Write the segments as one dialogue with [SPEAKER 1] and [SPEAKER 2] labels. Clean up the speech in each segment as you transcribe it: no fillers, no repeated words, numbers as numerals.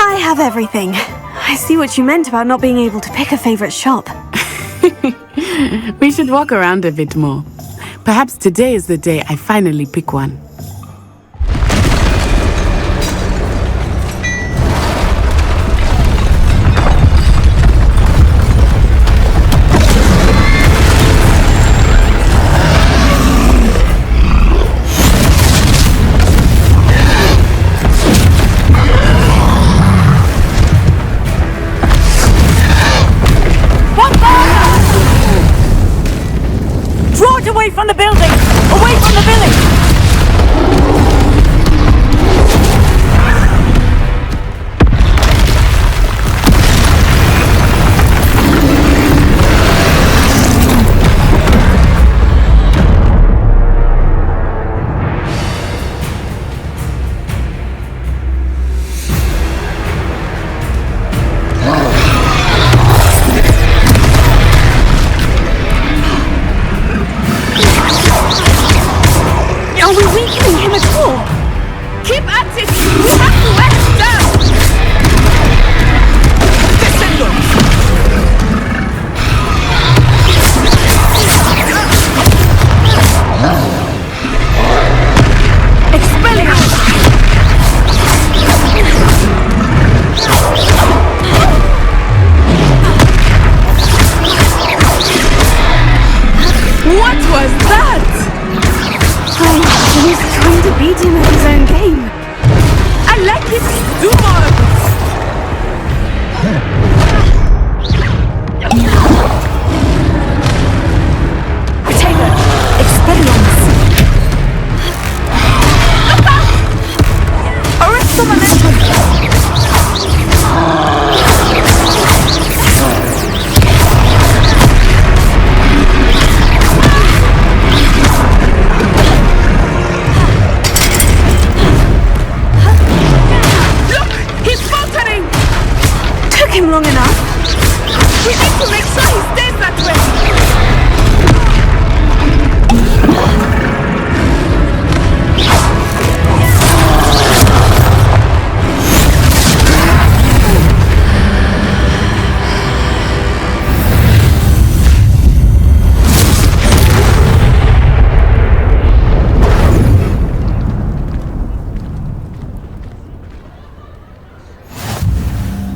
[SPEAKER 1] I have everything. I see what you meant about not being able to pick a favorite shop.
[SPEAKER 2] We should walk around a bit more. Perhaps today is the day I finally pick one.
[SPEAKER 3] Away from the building! Away from the village!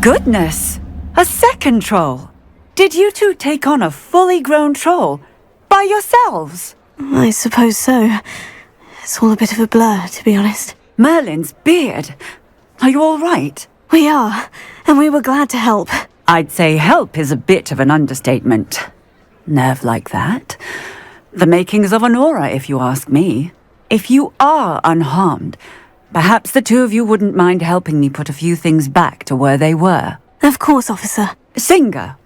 [SPEAKER 3] Goodness! A second troll! Did you two take on a fully grown troll? By yourselves?
[SPEAKER 1] I suppose so. It's all a bit of a blur, to be honest.
[SPEAKER 3] Merlin's beard! Are you all right?
[SPEAKER 1] We are, and we were glad to help.
[SPEAKER 3] I'd say help is a bit of an understatement. Nerve like that? The makings of an aura, if you ask me. If you are unharmed, perhaps the two of you wouldn't mind helping me put a few things back to where they were.
[SPEAKER 1] Of course, officer.
[SPEAKER 3] Singer.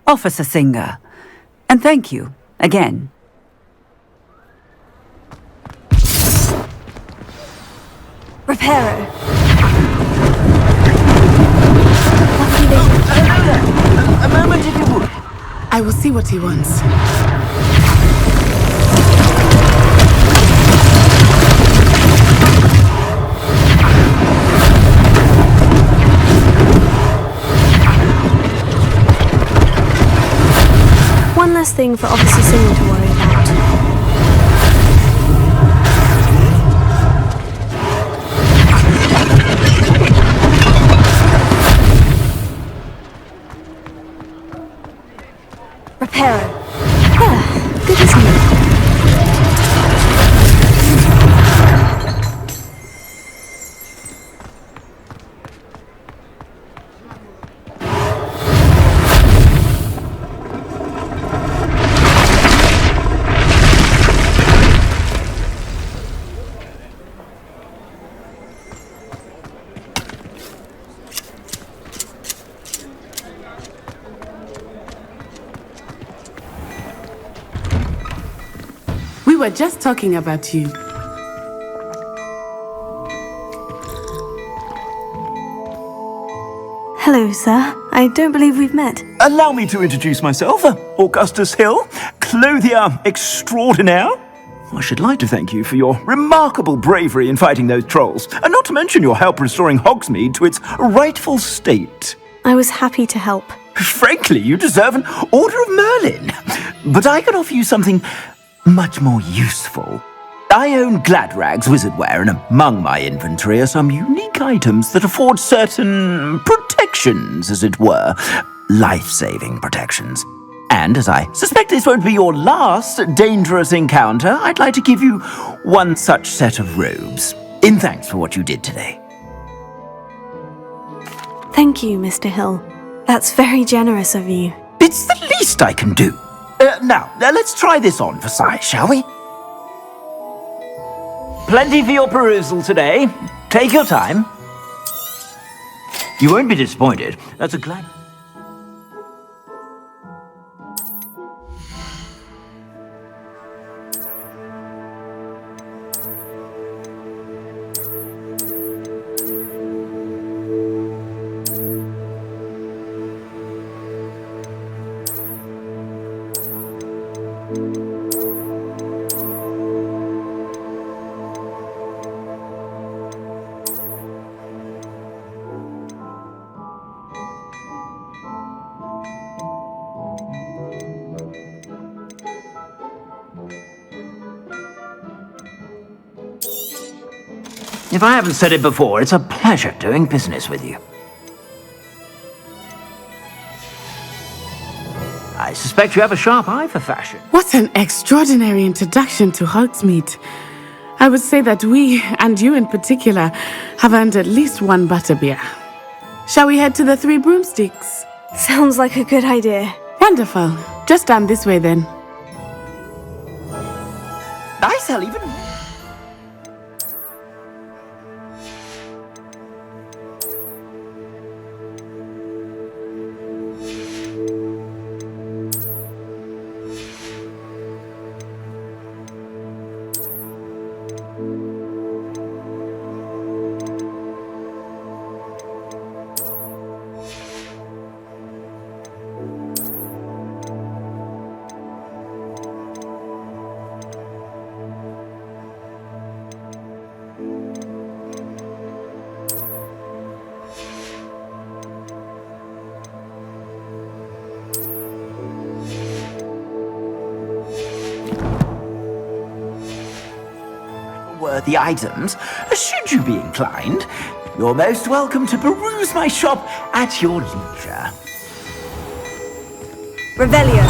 [SPEAKER 3] Officer Singer. And thank you, again.
[SPEAKER 1] Reparo.
[SPEAKER 4] A moment if you would.
[SPEAKER 2] I will see what he wants.
[SPEAKER 1] One less thing for Officer Singer to worry about. Reparo. Ah, good as new.
[SPEAKER 2] We were just talking about you.
[SPEAKER 1] Hello, sir. I don't believe we've met.
[SPEAKER 4] Allow me to introduce myself. Augustus Hill, clothier extraordinaire. I should like to thank you for your remarkable bravery in fighting those trolls, and not to mention your help restoring Hogsmeade to its rightful state.
[SPEAKER 1] I was happy to help.
[SPEAKER 4] Frankly, you deserve an Order of Merlin. But I can offer you something much more useful. I own Gladrag's wizardware, and among my inventory are some unique items that afford certain protections, as it were. Life-saving protections. And as I suspect this won't be your last dangerous encounter, I'd like to give you one such set of robes, in thanks for what you did today.
[SPEAKER 1] Thank you, Mr. Hill. That's very generous of you.
[SPEAKER 4] It's the least I can do. Now, let's try this on for size, shall we? Plenty for your perusal today. Take your time. You won't be disappointed. That's a glad... If I haven't said it before, it's a pleasure doing business with you. I suspect you have a sharp eye for fashion.
[SPEAKER 2] What an extraordinary introduction to Hogsmeade. I would say that we, and you in particular, have earned at least one butterbeer. Shall we head to the Three Broomsticks?
[SPEAKER 1] Sounds like a good idea.
[SPEAKER 2] Wonderful. Just down this way then.
[SPEAKER 4] I sell even... worthy items, should you be inclined. You're most welcome to peruse my shop at your leisure.
[SPEAKER 1] Revelio.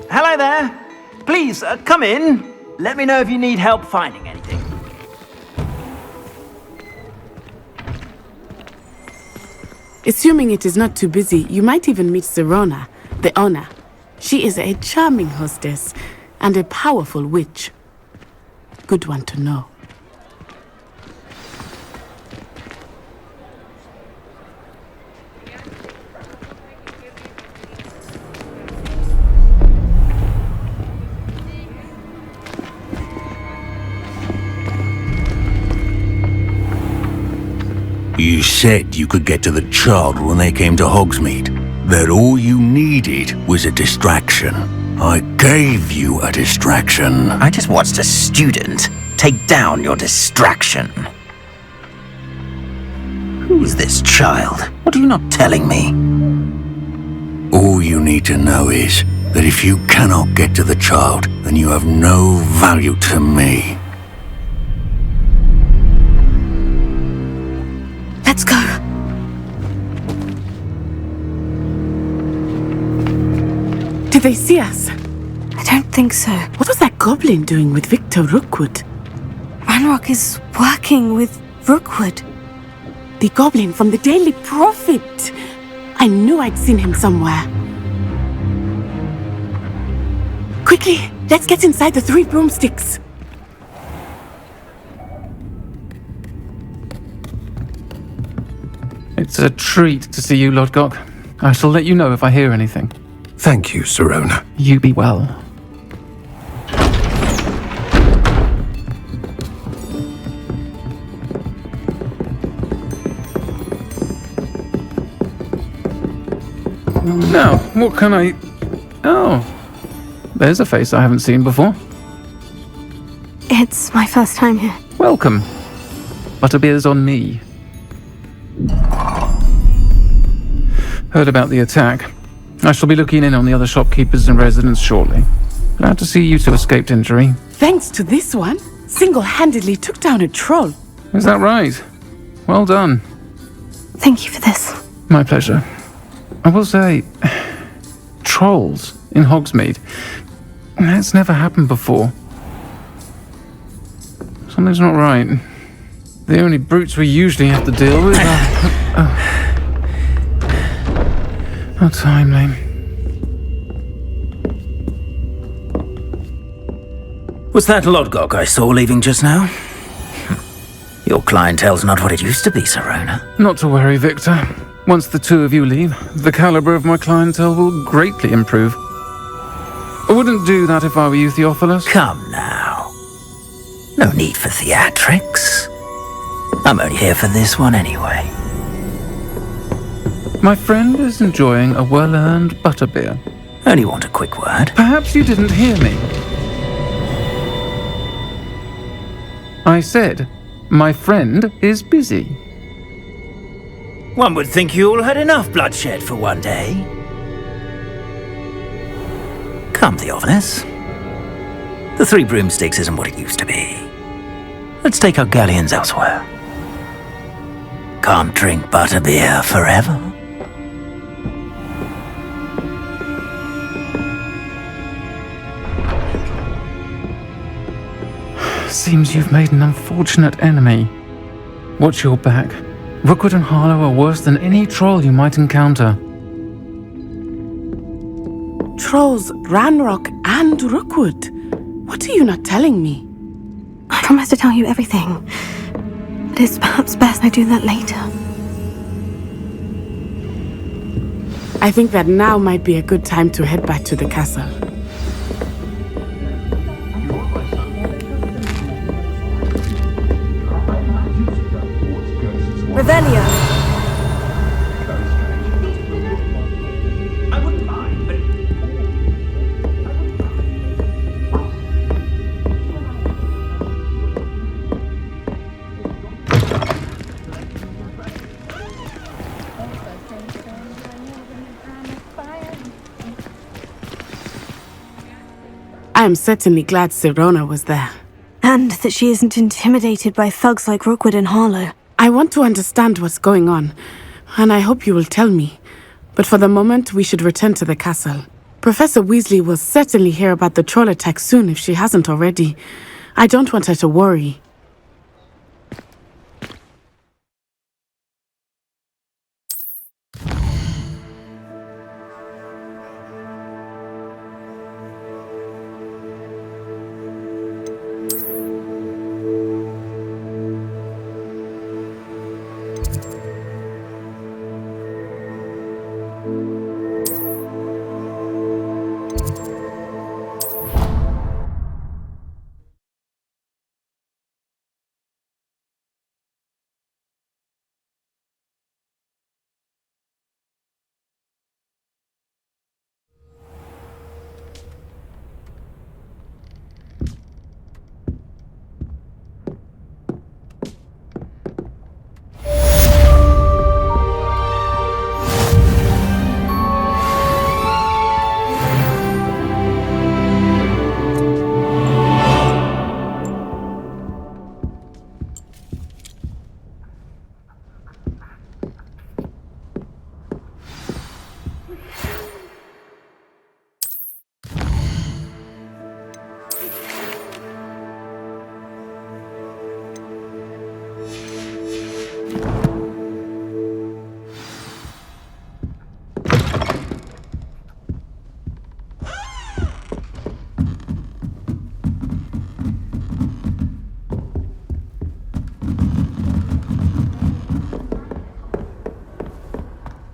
[SPEAKER 4] Hello there. Please, come in. Let me know if you need help finding anything.
[SPEAKER 2] Assuming it is not too busy, you might even meet Serona, the owner. She is a charming hostess and a powerful witch. Good one to know.
[SPEAKER 5] You said you could get to the child when they came to Hogsmeade. That all you needed was a distraction. I gave you a distraction.
[SPEAKER 4] I just watched a student take down your distraction. Who's this child? What are you not telling me?
[SPEAKER 5] All you need to know is that if you cannot get to the child, then you have no value to me.
[SPEAKER 1] Let's go.
[SPEAKER 2] Did they see us?
[SPEAKER 1] I don't think so.
[SPEAKER 2] What was that goblin doing with Victor Rookwood?
[SPEAKER 1] Ranrock is working with Rookwood.
[SPEAKER 2] The goblin from the Daily Prophet. I knew I'd seen him somewhere. Quickly, let's get inside the Three Broomsticks.
[SPEAKER 6] It's a treat to see you, Lodgok. I shall let you know if I hear anything.
[SPEAKER 7] Thank you, Serona.
[SPEAKER 6] You be well. Now, what can I... Oh, there's a face I haven't seen before.
[SPEAKER 1] It's my first time here.
[SPEAKER 6] Welcome. Butterbeer's on me. Heard about the attack. I shall be looking in on the other shopkeepers and residents shortly. Glad to see you two escaped injury.
[SPEAKER 2] Thanks to this one, single-handedly took down a troll.
[SPEAKER 6] Is that right? Well done.
[SPEAKER 1] Thank you for this.
[SPEAKER 6] My pleasure. I will say, trolls in Hogsmeade. That's never happened before. Something's not right. The only brutes we usually have to deal with are... How timely.
[SPEAKER 4] Was that Lodgok I saw leaving just now? Your clientele's not what it used to be, Serona.
[SPEAKER 6] Not to worry, Victor. Once the two of you leave, the caliber of my clientele will greatly improve. I wouldn't do that if I were you, Theophilus.
[SPEAKER 4] Come now. No need for theatrics. I'm only here for this one anyway.
[SPEAKER 6] My friend is enjoying a well-earned butterbeer.
[SPEAKER 4] Only want a quick word.
[SPEAKER 6] Perhaps you didn't hear me. I said, my friend is busy.
[SPEAKER 4] One would think you all had enough bloodshed for one day. Come, Theophilus. The Three Broomsticks isn't what it used to be. Let's take our galleons elsewhere. Can't drink butterbeer forever.
[SPEAKER 6] Seems you've made an unfortunate enemy. Watch your back. Rookwood and Harlow are worse than any troll you might encounter.
[SPEAKER 2] Trolls, Ranrock, and Rookwood. What are you not telling me?
[SPEAKER 1] I promise to tell you everything. But it's perhaps best I do that later.
[SPEAKER 2] I think that now might be a good time to head back to the castle.
[SPEAKER 1] Revelio.
[SPEAKER 4] I wouldn't mind, but...
[SPEAKER 2] I am certainly glad Serona was there.
[SPEAKER 1] And that she isn't intimidated by thugs like Rookwood and Harlow.
[SPEAKER 2] I want to understand what's going on, and I hope you will tell me. But for the moment, we should return to the castle. Professor Weasley will certainly hear about the troll attack soon if she hasn't already. I don't want her to worry.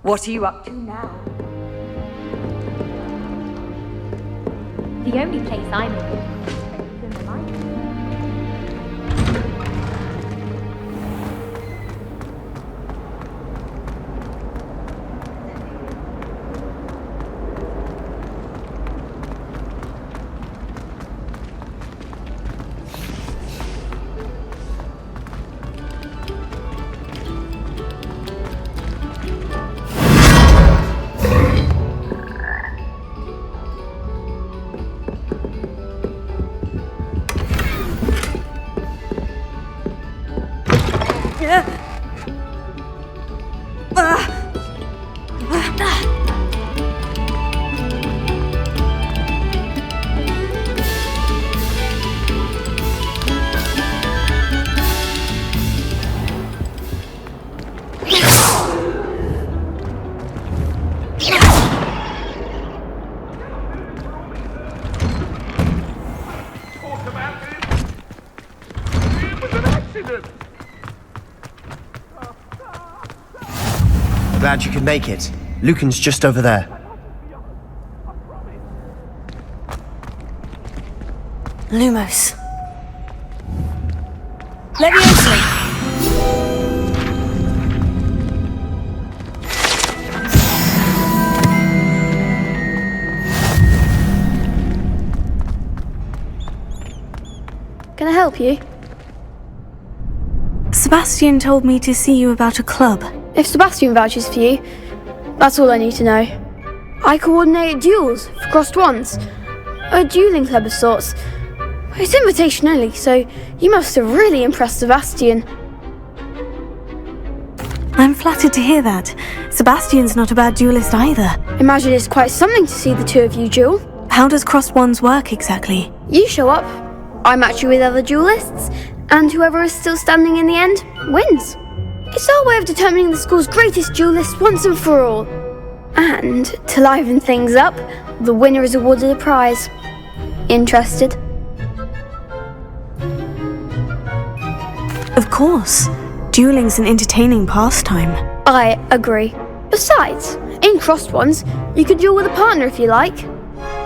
[SPEAKER 7] What are you up to now? The only place I'm in is in the library.
[SPEAKER 8] Glad you could make it. Lucan's just over there.
[SPEAKER 1] Lumos. Leviosa!
[SPEAKER 9] Can I help you?
[SPEAKER 1] Sebastian told me to see you about a club.
[SPEAKER 9] If Sebastian vouches for you, that's all I need to know. I coordinate duels for crossed ones. A dueling club of sorts. It's invitation only, so you must have really impressed Sebastian.
[SPEAKER 1] I'm flattered to hear that. Sebastian's not a bad duelist either.
[SPEAKER 9] Imagine it's quite something to see the two of you duel.
[SPEAKER 1] How does crossed ones work exactly?
[SPEAKER 9] You show up, I match you with other duelists, and whoever is still standing in the end wins. It's our way of determining the school's greatest duelist once and for all. And, to liven things up, the winner is awarded a prize. Interested?
[SPEAKER 1] Of course. Dueling's an entertaining pastime.
[SPEAKER 9] I agree. Besides, in crossed ones, you can duel with a partner if you like.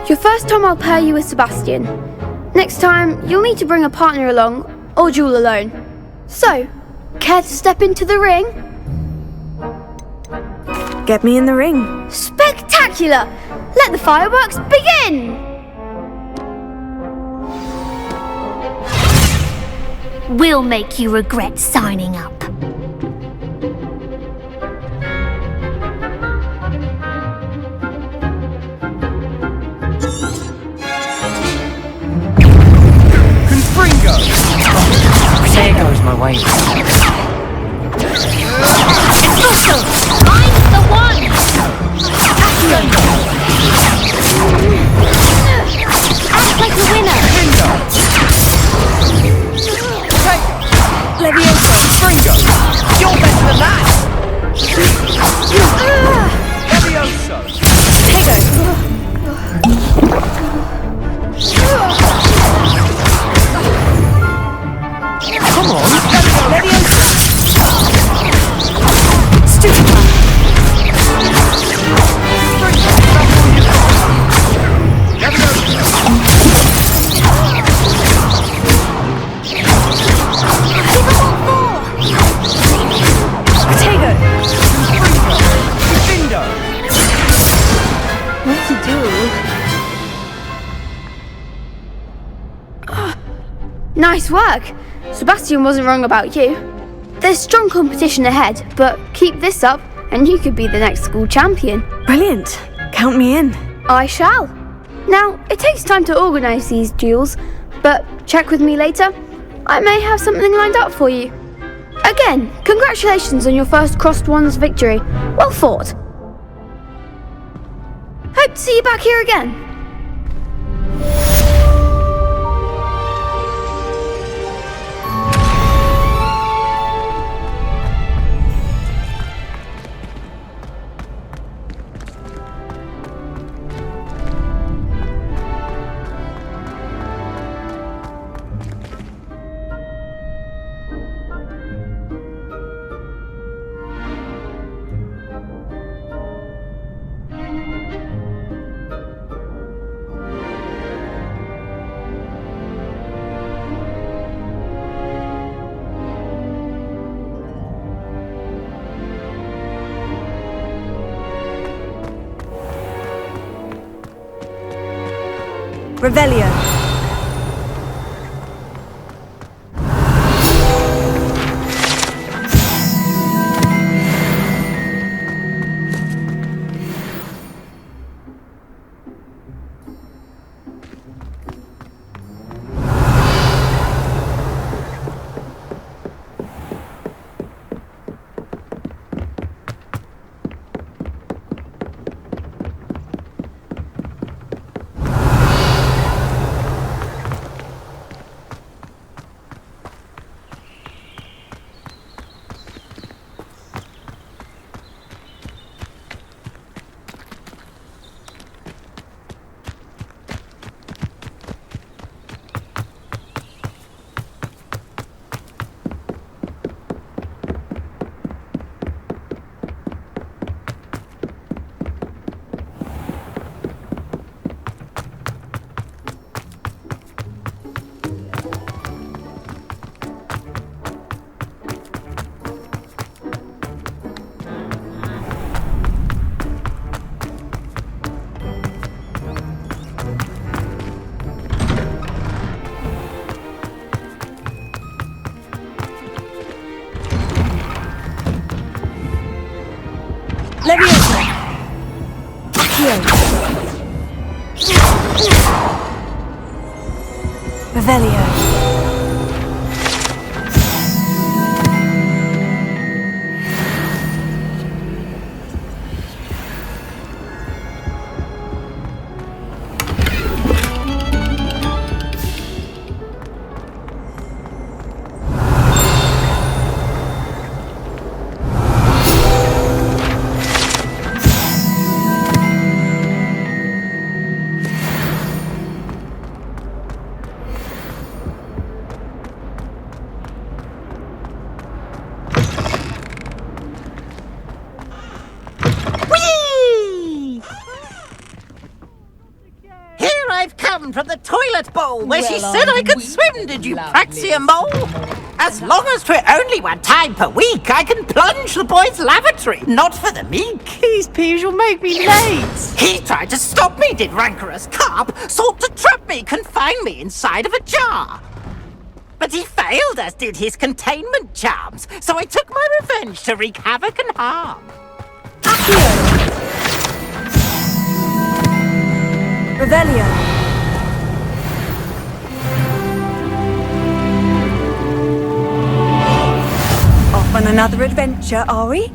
[SPEAKER 9] Your first time I'll pair you with Sebastian. Next time, you'll need to bring a partner along, or duel alone. So, care to step into the ring?
[SPEAKER 1] Get me in the ring.
[SPEAKER 9] Spectacular! Let the fireworks begin!
[SPEAKER 10] We'll make you regret signing up.
[SPEAKER 8] Confringo! There goes my way.
[SPEAKER 10] Espresso! I'm the one! Act like a winner!
[SPEAKER 8] Leviosa! Confringo! You're better than that! Leviosa! Come on! Leviosa! Stupid man!
[SPEAKER 9] Nice work! Sebastian wasn't wrong about you. There's strong competition ahead, but keep this up and you could be the next school champion.
[SPEAKER 1] Brilliant. Count me in.
[SPEAKER 9] I shall. Now, it takes time to organise these duels, but check with me later. I may have something lined up for you. Again, congratulations on your first crossed ones victory. Well fought. Hope to see you back here again.
[SPEAKER 1] Revelio. Revelio.
[SPEAKER 11] From the toilet bowl where she said I could swim, did you praxia mole? As long as 'twere only one time per week, I can plunge the boy's lavatory, not for the meek.
[SPEAKER 8] These peas will make me late.
[SPEAKER 11] He tried to stop me, did rancorous carp, sought to trap me, confine me inside of a jar. But he failed, as did his containment charms, so I took my revenge to wreak havoc and harm.
[SPEAKER 1] Revelio. Off on another adventure, are we?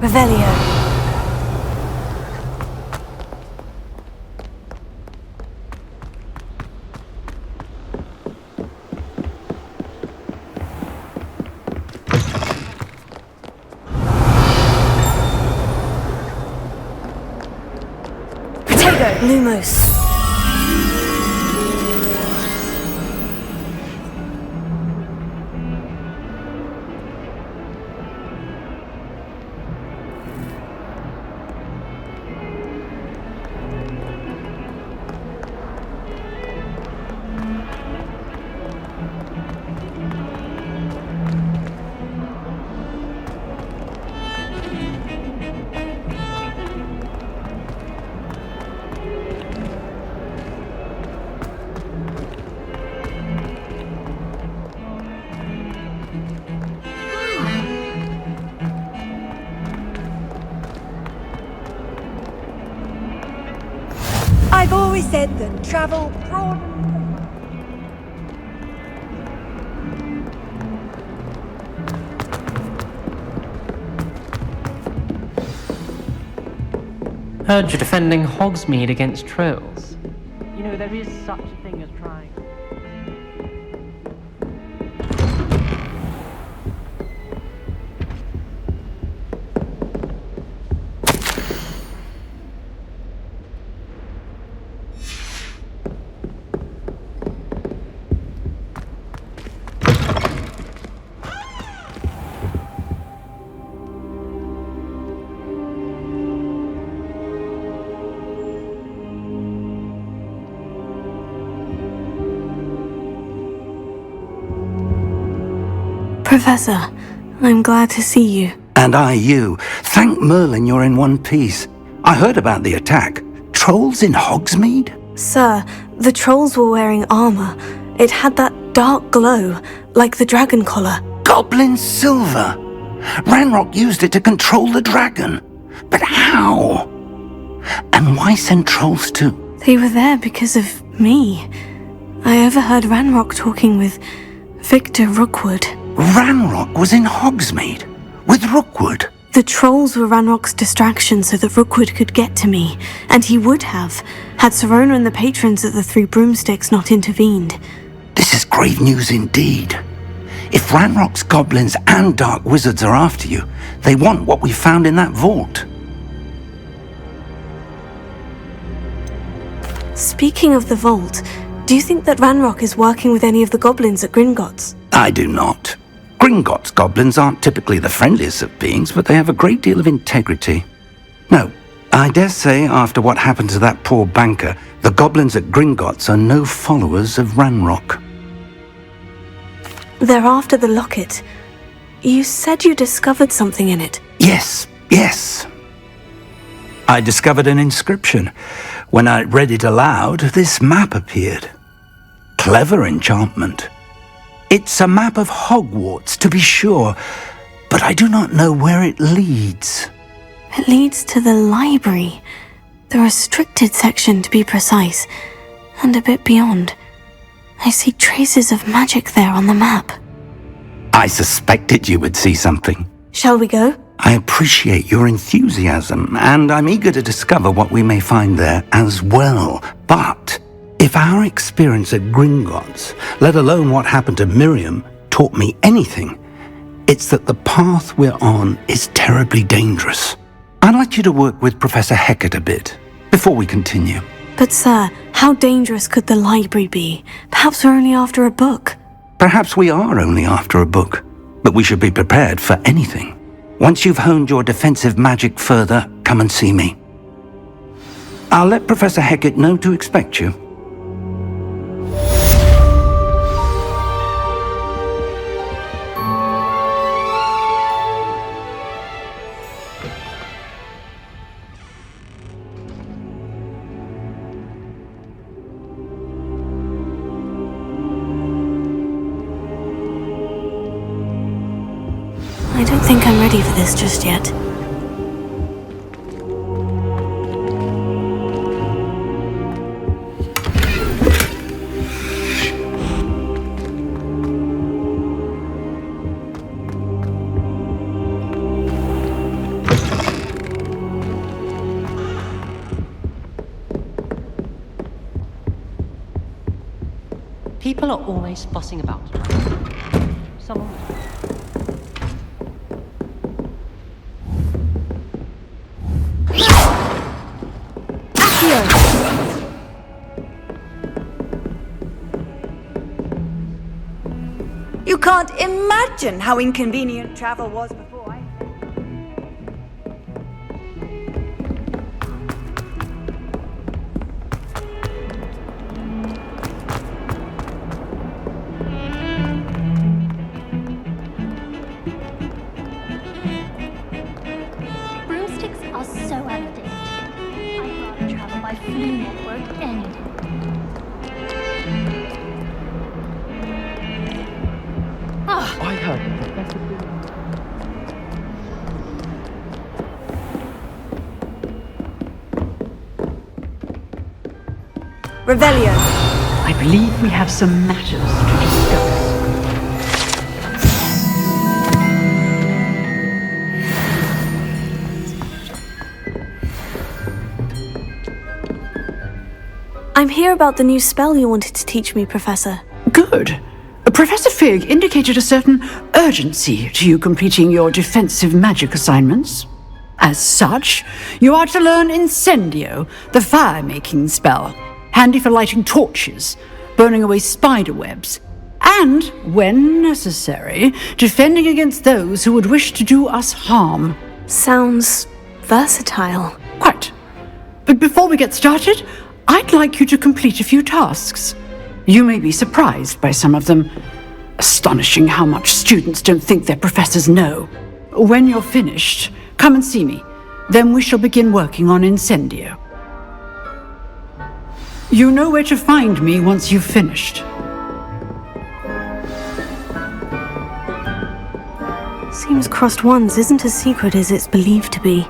[SPEAKER 1] Revelio. Lumos.
[SPEAKER 7] I've always said that travel broad.
[SPEAKER 12] Heard you're defending Hogsmeade against trolls. You know, there is such a thing as trying.
[SPEAKER 1] Professor, I'm glad to see you.
[SPEAKER 5] And I you. Thank Merlin you're in one piece. I heard about the attack. Trolls in Hogsmeade?
[SPEAKER 1] Sir, the trolls were wearing armor. It had that dark glow, like the dragon collar.
[SPEAKER 5] Goblin silver! Ranrock used it to control the dragon. But how? And why send trolls too?
[SPEAKER 1] They were there because of me. I overheard Ranrock talking with Victor Rookwood.
[SPEAKER 5] Ranrock was in Hogsmeade? With Rookwood?
[SPEAKER 1] The trolls were Ranrock's distraction so that Rookwood could get to me, and he would have, had Serona and the patrons at the Three Broomsticks not intervened.
[SPEAKER 5] This is grave news indeed. If Ranrock's goblins and dark wizards are after you, they want what we found in that vault.
[SPEAKER 1] Speaking of the vault, do you think that Ranrock is working with any of the goblins at Gringotts?
[SPEAKER 5] I do not. Gringotts goblins aren't typically the friendliest of beings, but they have a great deal of integrity. No, I dare say after what happened to that poor banker, the goblins at Gringotts are no followers of Ranrock.
[SPEAKER 1] They're after the locket. You said you discovered something in it.
[SPEAKER 5] Yes. I discovered an inscription. When I read it aloud, this map appeared. Clever enchantment. It's a map of Hogwarts, to be sure, but I do not know where it leads.
[SPEAKER 1] It leads to the library. The restricted section, to be precise, and a bit beyond. I see traces of magic there on the map.
[SPEAKER 5] I suspected you would see something.
[SPEAKER 1] Shall we go?
[SPEAKER 5] I appreciate your enthusiasm, and I'm eager to discover what we may find there as well. But if our experience at Gringotts, let alone what happened to Miriam, taught me anything, it's that the path we're on is terribly dangerous. I'd like you to work with Professor Hecat a bit, before we continue.
[SPEAKER 1] But sir, how dangerous could the library be? Perhaps we're only after a book.
[SPEAKER 5] Perhaps we are only after a book, but we should be prepared for anything. Once you've honed your defensive magic further, come and see me. I'll let Professor Hecat know to expect you.
[SPEAKER 1] I don't think I'm ready for this just yet.
[SPEAKER 12] People are always fussing about. Someone.
[SPEAKER 13] You can't imagine how inconvenient travel was before I...
[SPEAKER 10] Broomsticks are so outdated. I'd rather travel by Flu Network any day.
[SPEAKER 6] I heard
[SPEAKER 13] Revelio.
[SPEAKER 3] I believe we have some matters to discuss.
[SPEAKER 1] I'm here about the new spell you wanted to teach me, Professor.
[SPEAKER 14] Good. Professor Fig indicated a certain urgency to you completing your defensive magic assignments. As such, you are to learn Incendio, the fire-making spell, handy for lighting torches, burning away spider webs, and, when necessary, defending against those who would wish to do us harm.
[SPEAKER 1] Sounds versatile.
[SPEAKER 14] Quite. But before we get started, I'd like you to complete a few tasks. You may be surprised by some of them. Astonishing how much students don't think their professors know. When you're finished, come and see me. Then we shall begin working on Incendio. You know where to find me once you've finished.
[SPEAKER 1] Seems crossed ones isn't as secret as it's believed to be.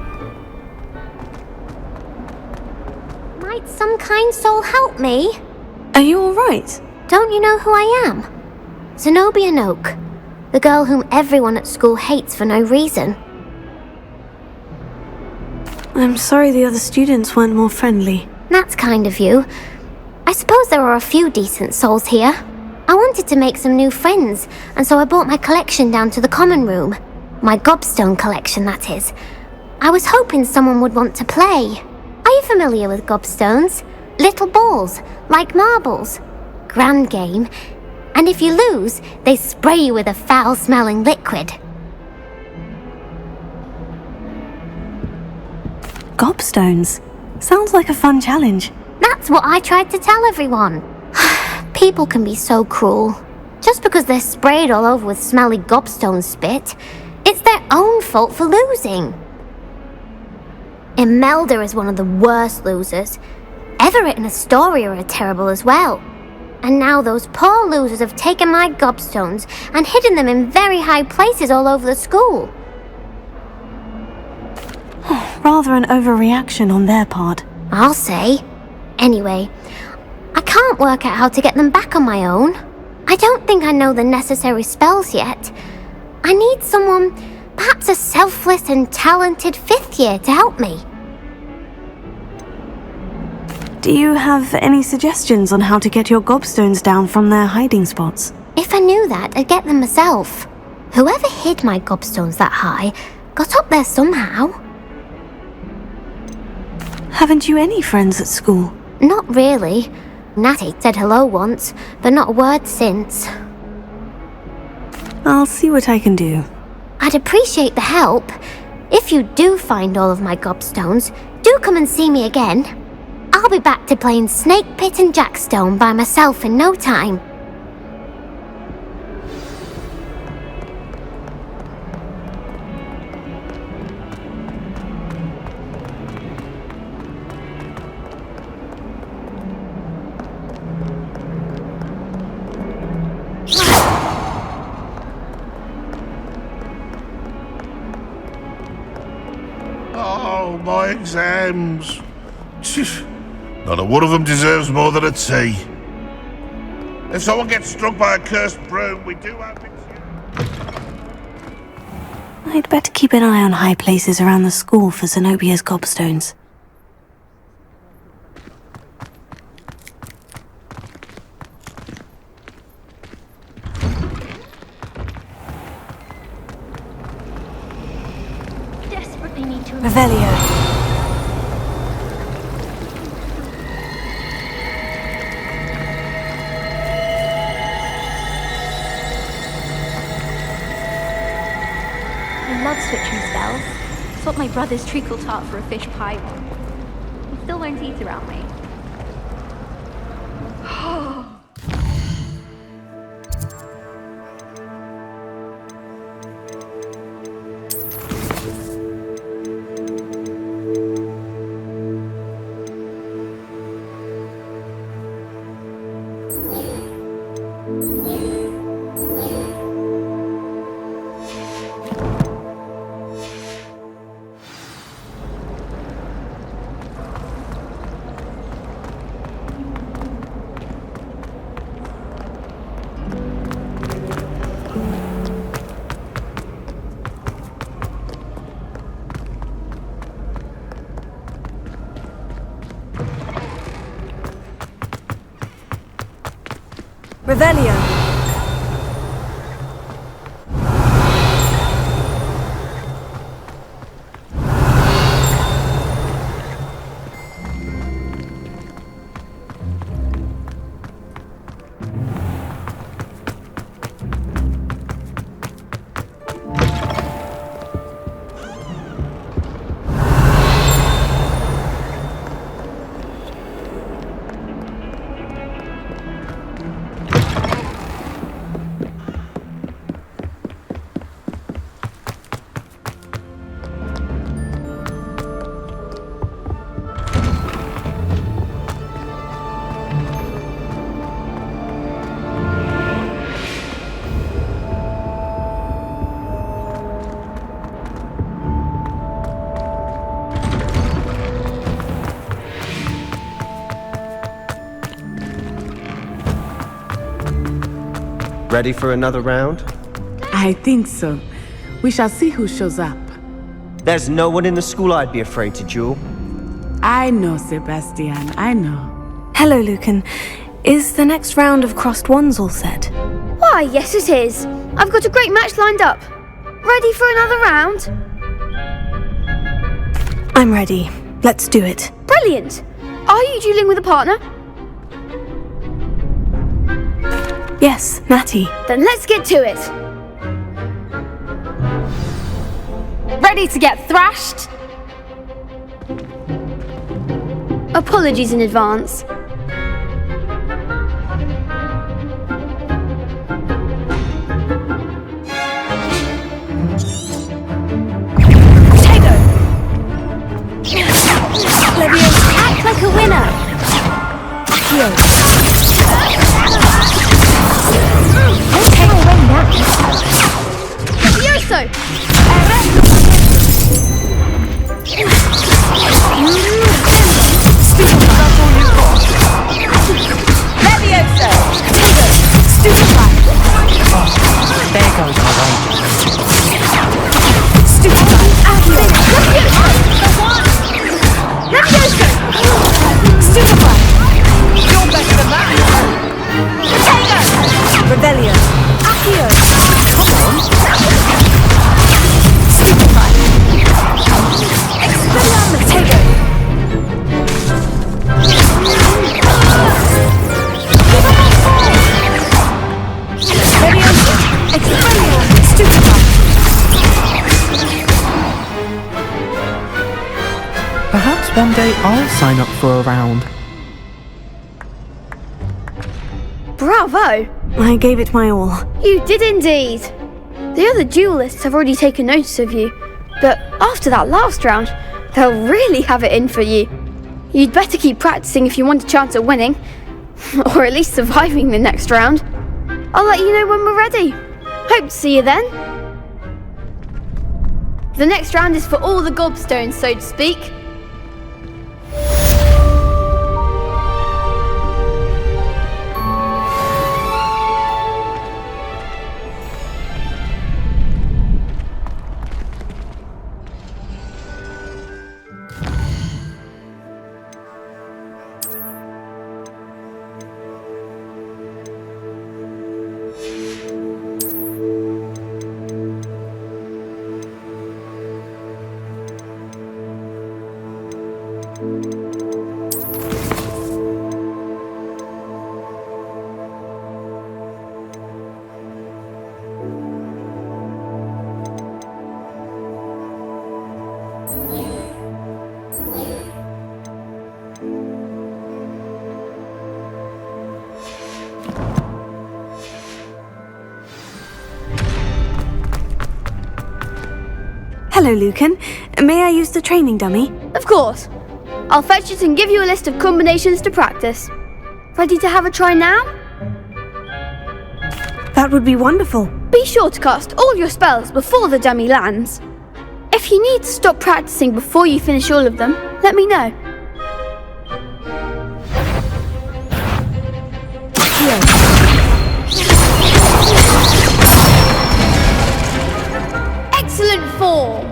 [SPEAKER 10] Might some kind soul help me?
[SPEAKER 1] Are you alright?
[SPEAKER 10] Don't you know who I am? Zenobia Noak, the girl whom everyone at school hates for no reason.
[SPEAKER 1] I'm sorry the other students weren't more friendly.
[SPEAKER 10] That's kind of you. I suppose there are a few decent souls here. I wanted to make some new friends, and so I brought my collection down to the common room. My gobstone collection, that is. I was hoping someone would want to play. Are you familiar with gobstones? Little balls, like marbles. Grand game. And if you lose, they spray you with a foul-smelling liquid.
[SPEAKER 1] Gobstones? Sounds like a fun challenge.
[SPEAKER 10] That's what I tried to tell everyone. People can be so cruel. Just because they're sprayed all over with smelly gobstone spit, it's their own fault for losing. Imelda is one of the worst losers. Everett and Astoria are terrible as well. And now those poor losers have taken my gobstones and hidden them in very high places all over the school.
[SPEAKER 1] Rather an overreaction on their part.
[SPEAKER 10] I'll say. Anyway, I can't work out how to get them back on my own. I don't think I know the necessary spells yet. I need someone, perhaps a selfless and talented 5th year to help me.
[SPEAKER 1] Do you have any suggestions on how to get your gobstones down from their hiding spots?
[SPEAKER 10] If I knew that, I'd get them myself. Whoever hid my gobstones that high got up there somehow.
[SPEAKER 1] Haven't you any friends at school?
[SPEAKER 10] Not really. Natty said hello once, but not a word since.
[SPEAKER 1] I'll see what I can do.
[SPEAKER 10] I'd appreciate the help. If you do find all of my gobstones, do come and see me again. I'll be back to playing Snake Pit and Jackstone by myself in no time.
[SPEAKER 15] Oh, my exams. Not a one of them deserves more than a T. If someone gets struck by a cursed broom, we do have it.
[SPEAKER 1] I'd better keep an eye on high places around the school for Zenobia's gobstones.
[SPEAKER 10] Desperately need to
[SPEAKER 1] Revelio.
[SPEAKER 16] I love switching spells. Swap my brother's treacle tart for a fish pie one. He still won't eat around me.
[SPEAKER 1] Revelio.
[SPEAKER 17] Ready for another round?
[SPEAKER 2] I think so. We shall see who shows up.
[SPEAKER 17] There's no one in the school I'd be afraid to duel.
[SPEAKER 2] I know, Sebastian, I know.
[SPEAKER 1] Hello, Lucan. Is the next round of crossed ones all set?
[SPEAKER 9] Why, yes it is. I've got a great match lined up. Ready for another round?
[SPEAKER 1] I'm ready. Let's do it.
[SPEAKER 9] Brilliant. Are you dueling with a partner?
[SPEAKER 1] Yes, Natty.
[SPEAKER 9] Then let's get to it.
[SPEAKER 16] Ready to get thrashed?
[SPEAKER 9] Apologies in advance.
[SPEAKER 16] Potato!
[SPEAKER 10] Okay, I'll win that.
[SPEAKER 9] Levioso!
[SPEAKER 11] Levioso!
[SPEAKER 10] Stupefy!
[SPEAKER 12] There goes my wager.
[SPEAKER 10] Stupefy!
[SPEAKER 9] Levioso!
[SPEAKER 10] Stupefy!
[SPEAKER 11] You're better than that! Potato!
[SPEAKER 10] Rebellion! Accio!
[SPEAKER 11] Come on!
[SPEAKER 10] Stupefy! Expelliarmus! Potato! Levioso! Expelliarmus! Stupefy!
[SPEAKER 18] Perhaps one day I'll sign up for a round.
[SPEAKER 9] Bravo!
[SPEAKER 1] I gave it my all.
[SPEAKER 9] You did indeed. The other duelists have already taken notice of you, but after that last round, they'll really have it in for you. You'd better keep practicing if you want a chance at winning, or at least surviving the next round. I'll let you know when we're ready. Hope to see you then. The next round is for all the gobstones, so to speak.
[SPEAKER 1] Hello, Lucan. May I use the training dummy?
[SPEAKER 9] Of course. I'll fetch it and give you a list of combinations to practice. Ready to have a try now?
[SPEAKER 1] That would be wonderful.
[SPEAKER 9] Be sure to cast all your spells before the dummy lands. If you need to stop practicing before you finish all of them, let me know. Excellent form!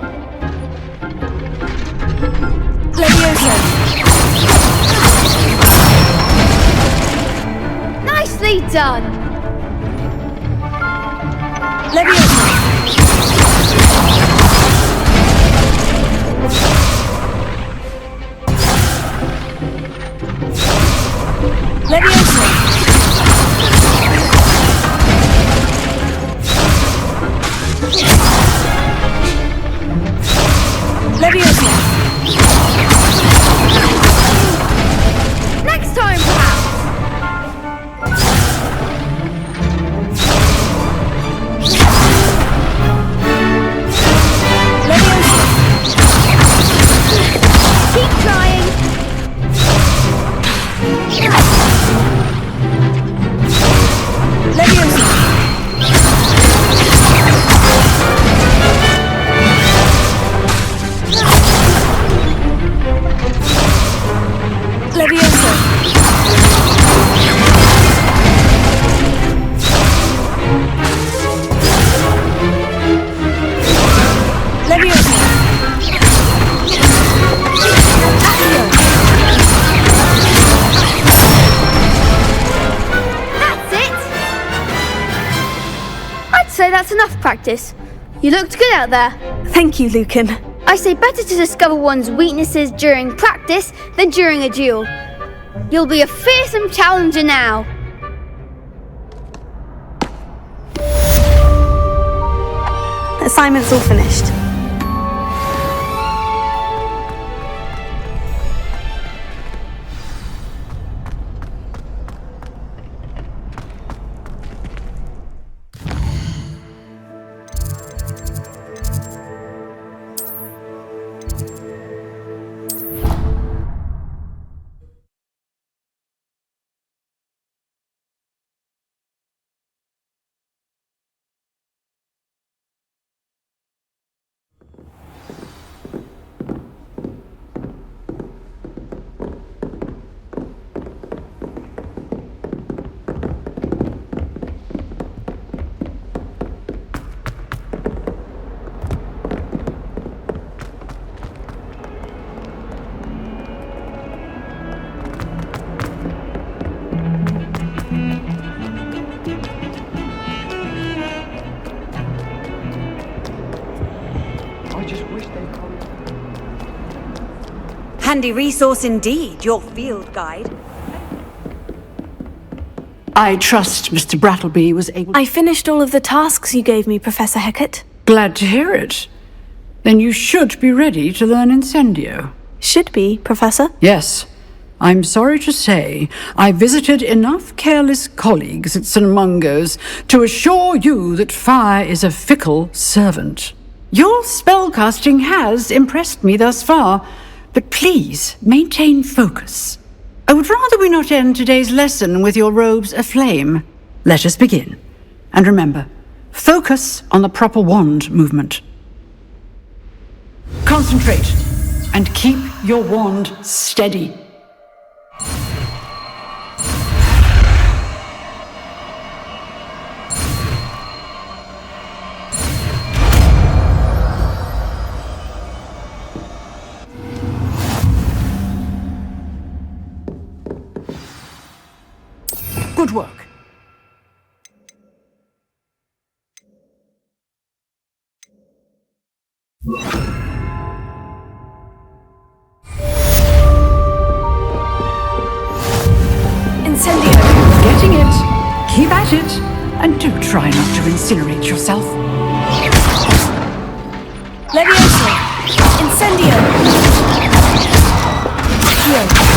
[SPEAKER 10] Levioso!
[SPEAKER 9] Nicely done!
[SPEAKER 10] Levioso! Levioso! Levioso!
[SPEAKER 9] Next time, perhaps!
[SPEAKER 10] Levioso!
[SPEAKER 9] Keep trying!
[SPEAKER 10] Levioso! Levioso! Levioso!
[SPEAKER 9] That's it! I'd say that's enough practice. You looked good out there.
[SPEAKER 1] Thank you, Lucan.
[SPEAKER 9] I say better to discover one's weaknesses during practice than during a duel. You'll be a fearsome challenger now.
[SPEAKER 1] Assignment's all finished.
[SPEAKER 13] handy resource indeed, your field guide.
[SPEAKER 14] I trust Mr. Brattleby was able...
[SPEAKER 1] I finished all of the tasks you gave me, Professor Hecat.
[SPEAKER 14] Glad to hear it. Then you should be ready to learn Incendio.
[SPEAKER 1] Should be, Professor?
[SPEAKER 14] Yes. I'm sorry to say, I visited enough careless colleagues at St. Mungo's to assure you that fire is a fickle servant. Your spellcasting has impressed me thus far, but please maintain focus. I would rather we not end today's lesson with your robes aflame. Let us begin. And remember, focus on the proper wand movement. Concentrate, and keep your wand steady. Good work.
[SPEAKER 1] Incendio!
[SPEAKER 14] Getting it. Keep at it. And do try not to incinerate yourself.
[SPEAKER 1] Levioso! Incendio! Here.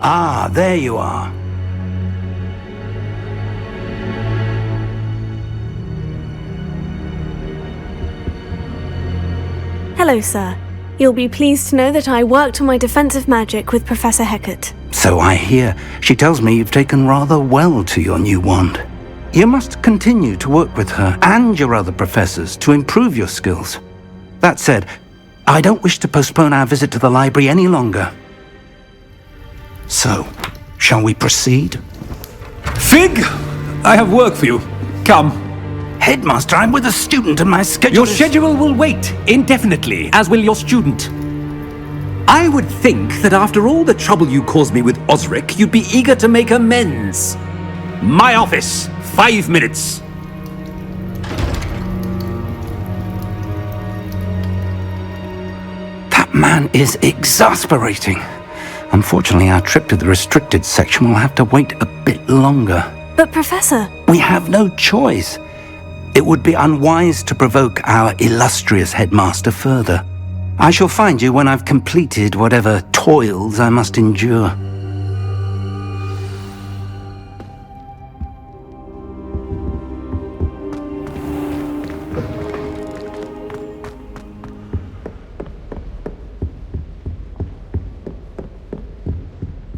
[SPEAKER 5] Ah, there you are.
[SPEAKER 1] Hello, sir. You'll be pleased to know that I worked on my defensive magic with Professor Hecat.
[SPEAKER 5] So I hear. She tells me you've taken rather well to your new wand. You must continue to work with her and your other professors to improve your skills. That said, I don't wish to postpone our visit to the library any longer. So, shall we proceed?
[SPEAKER 19] Fig! I have work for you. Come.
[SPEAKER 5] Headmaster, I'm with a student and my schedule
[SPEAKER 19] Your schedule will wait indefinitely, as will your student. I would think that after all the trouble you caused me with Osric, you'd be eager to make amends. My office, 5 minutes.
[SPEAKER 5] That man is exasperating. Unfortunately, our trip to the restricted section will have to wait a bit longer.
[SPEAKER 1] But Professor...
[SPEAKER 5] We have no choice. It would be unwise to provoke our illustrious headmaster further. I shall find you when I've completed whatever toils I must endure.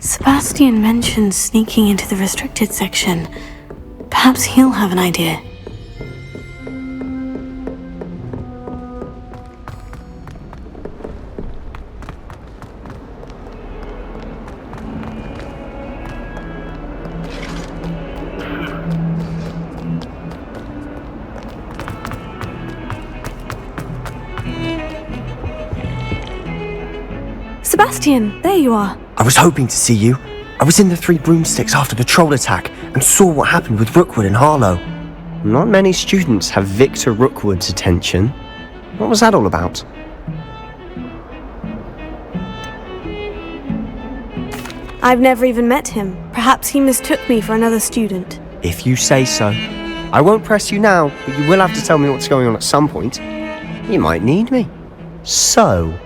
[SPEAKER 1] Sebastian mentioned sneaking into the restricted section. Perhaps he'll have an idea. Sebastian, there you are.
[SPEAKER 17] I was hoping to see you. I was in the Three Broomsticks after the troll attack and saw what happened with Rookwood and Harlow. Not many students have Victor Rookwood's attention. What was that all about?
[SPEAKER 1] I've never even met him. Perhaps he mistook me for another student.
[SPEAKER 17] If you say so. I won't press you now, but you will have to tell me what's going on at some point. You might need me. So,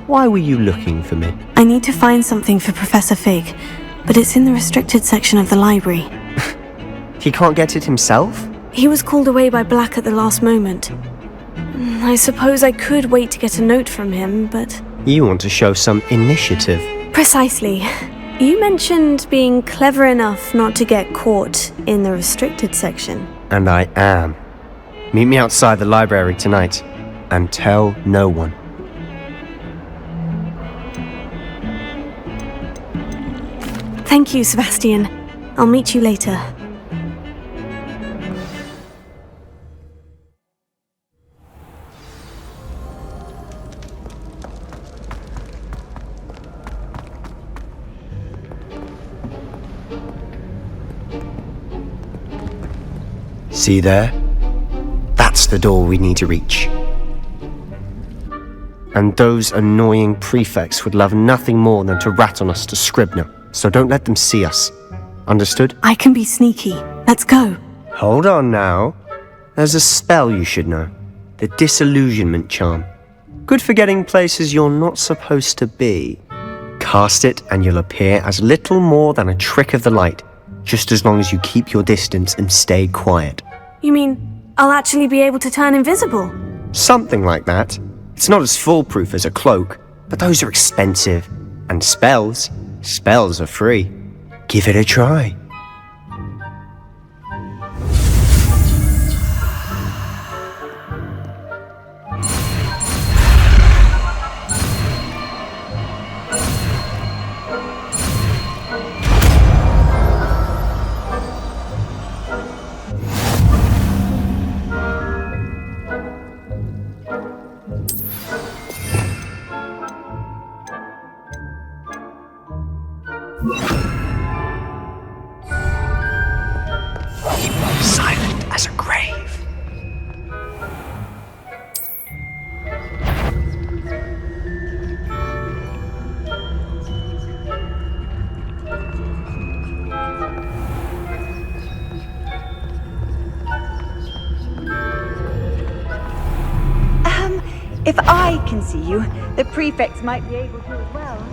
[SPEAKER 17] Why were you looking for me?
[SPEAKER 1] I need to find something for Professor Fig, but it's in the restricted section of the library.
[SPEAKER 17] He can't get it himself?
[SPEAKER 1] He was called away by Black at the last moment. I suppose I could wait to get a note from him, but...
[SPEAKER 17] You want to show some initiative.
[SPEAKER 1] Precisely. You mentioned being clever enough not to get caught in the restricted section.
[SPEAKER 17] And I am. Meet me outside the library tonight, and tell no one.
[SPEAKER 1] Thank you, Sebastian. I'll meet you later.
[SPEAKER 17] See there? That's the door we need to reach. And those annoying prefects would love nothing more than to rat on us to Scribner, so don't let them see us. Understood?
[SPEAKER 1] I can be sneaky. Let's go.
[SPEAKER 17] Hold on now. There's a spell you should know. The Disillusionment Charm. Good for getting places you're not supposed to be. Cast it and you'll appear as little more than a trick of the light, just as long as you keep your distance and stay quiet.
[SPEAKER 1] You mean I'll actually be able to turn invisible?
[SPEAKER 17] Something like that. It's not as foolproof as a cloak, but those are expensive. And spells are free. Give it a try. Silent as a grave.
[SPEAKER 13] If I can see you, the prefects might be able to as well.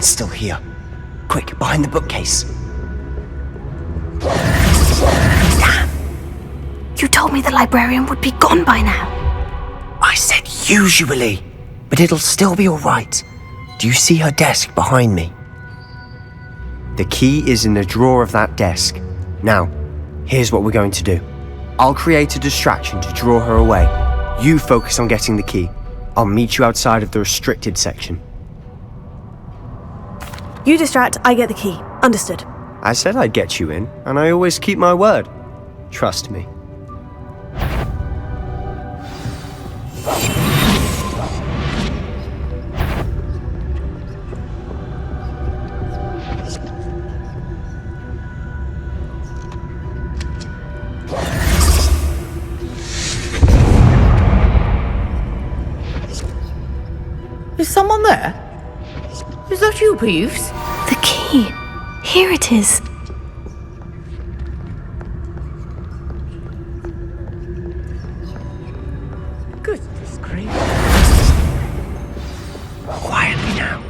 [SPEAKER 13] Still here. Quick, behind the bookcase.
[SPEAKER 1] Damn! You told me the librarian would be gone by now.
[SPEAKER 17] I said usually, but it'll still be alright. Do you see her desk behind me? The key is in the drawer of that desk. Now, here's what we're going to do. I'll create a distraction to draw her away. You focus on getting the key. I'll meet you outside of the restricted section.
[SPEAKER 1] You distract, I get the key. Understood.
[SPEAKER 17] I said I'd get you in, and I always keep my word. Trust me.
[SPEAKER 8] Is someone there? Is that you, Peeves?
[SPEAKER 1] The key. Here it is.
[SPEAKER 8] Goodness gracious.
[SPEAKER 17] Quietly now.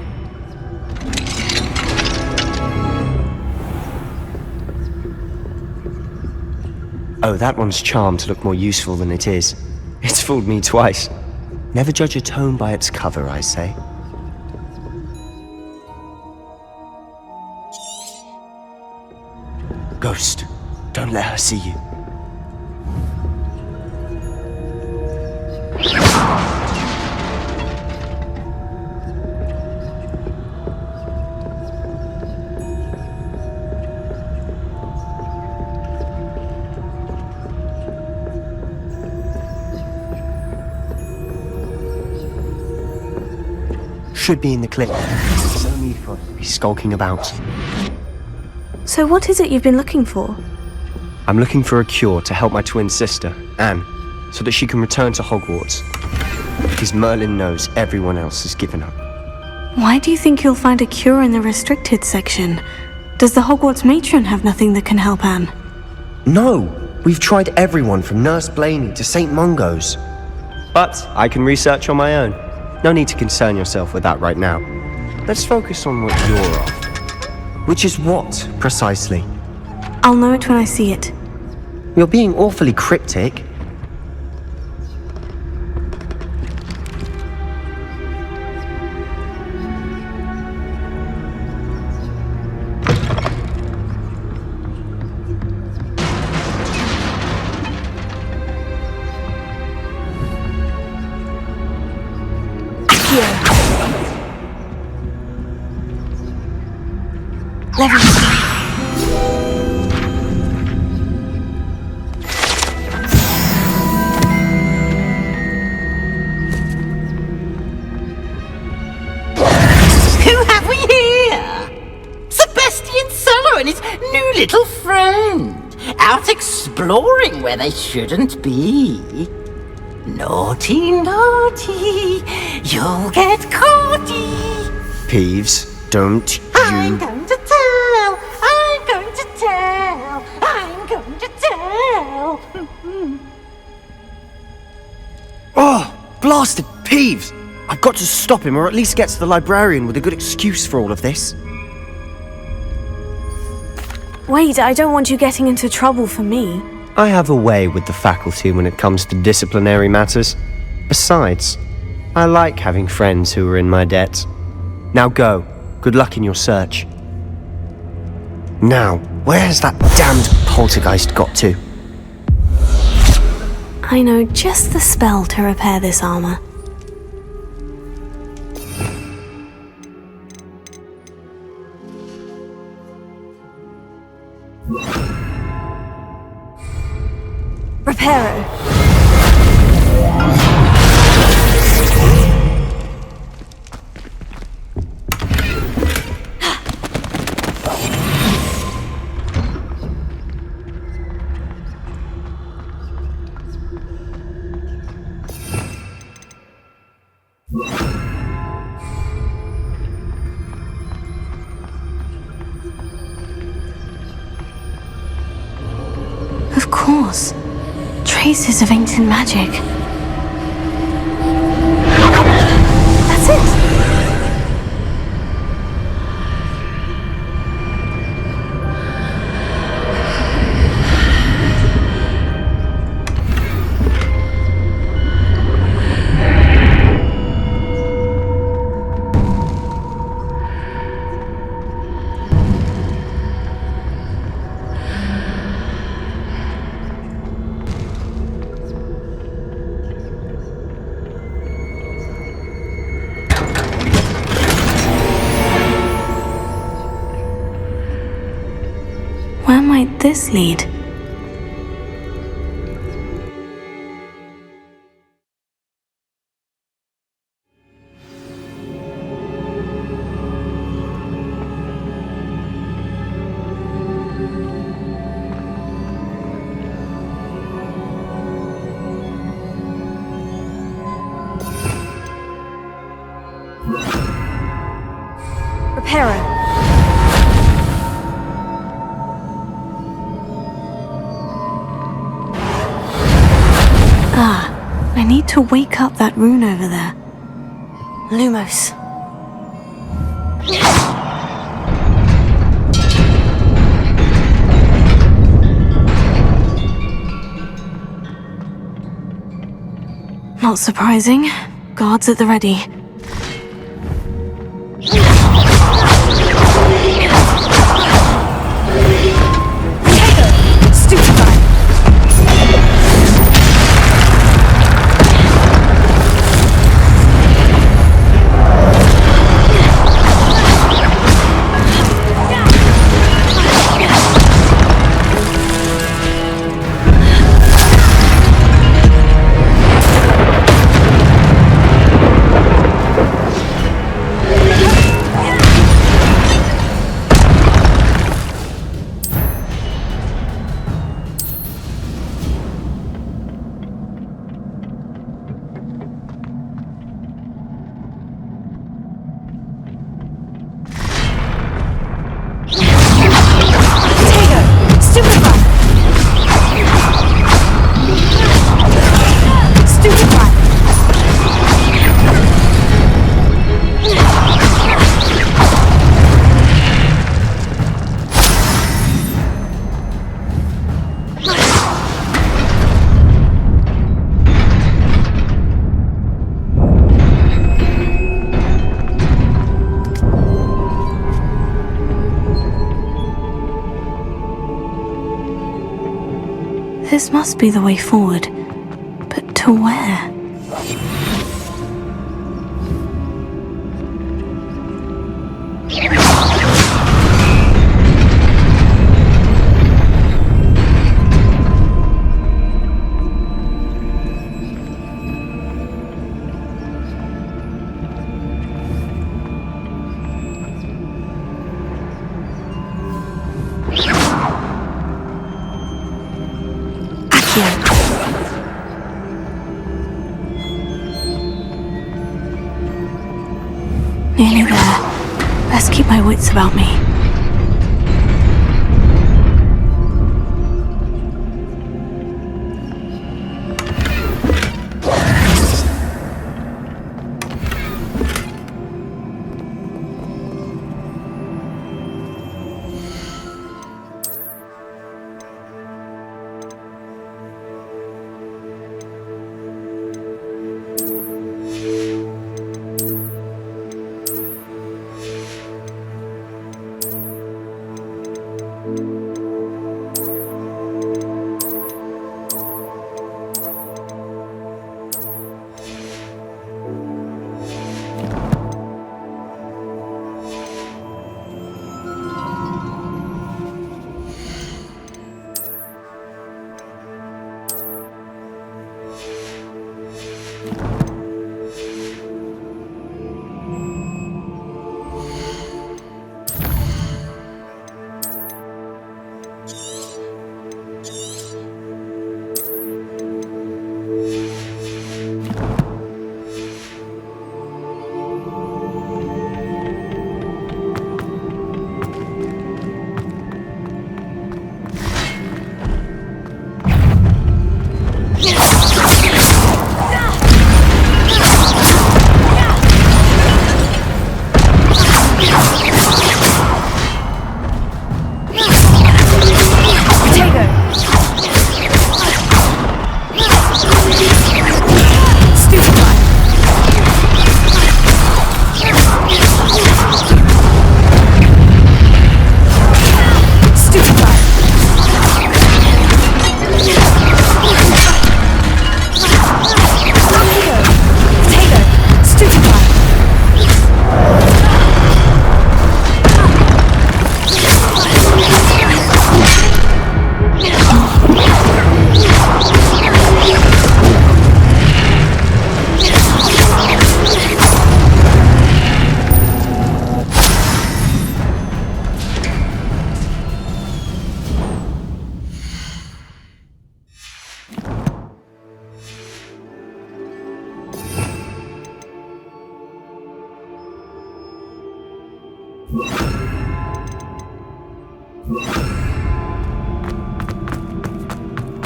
[SPEAKER 17] Oh, that one's charmed to look more useful than it is. It's fooled me twice. Never judge a tome by its cover, I say. Ghost, don't let her see you. Should be in the clinic. There's no need for us to be skulking about.
[SPEAKER 1] So what is it you've been looking for?
[SPEAKER 17] I'm looking for a cure to help my twin sister, Anne, so that she can return to Hogwarts. Because Merlin knows everyone else has given up.
[SPEAKER 1] Why do you think you'll find a cure in the restricted section? Does the Hogwarts matron have nothing that can help Anne?
[SPEAKER 17] No! We've tried everyone from Nurse Blaney to St. Mungo's. But I can research on my own. No need to concern yourself with that right now. Let's focus on what you're after. Which is what, precisely?
[SPEAKER 1] I'll know it when I see it.
[SPEAKER 17] You're being awfully cryptic.
[SPEAKER 11] Who have we here? Sebastian Solo and his new little friend, out exploring where they shouldn't be. Naughty, naughty, you'll get caughty.
[SPEAKER 17] Peeves, don't
[SPEAKER 11] I'm
[SPEAKER 17] you...
[SPEAKER 11] going to tell, I'm going to tell, I'm going to tell.
[SPEAKER 17] Oh, blasted Peeves! I've got to stop him, or at least get to the librarian with a good excuse for all of this.
[SPEAKER 1] Wait, I don't want you getting into trouble for me.
[SPEAKER 17] I have a way with the faculty when it comes to disciplinary matters. Besides, I like having friends who are in my debt. Now go. Good luck in your search. Now, where has that damned poltergeist got to?
[SPEAKER 1] I know just the spell to repair this armor. Reparo. Of course. Traces of ancient magic. That's it! Where might this lead? Reparo. I need to wake up that rune over there. Lumos. Not surprising. Guards at the ready. This must be the way forward. But to where? Nearly there. Best keep my wits about me.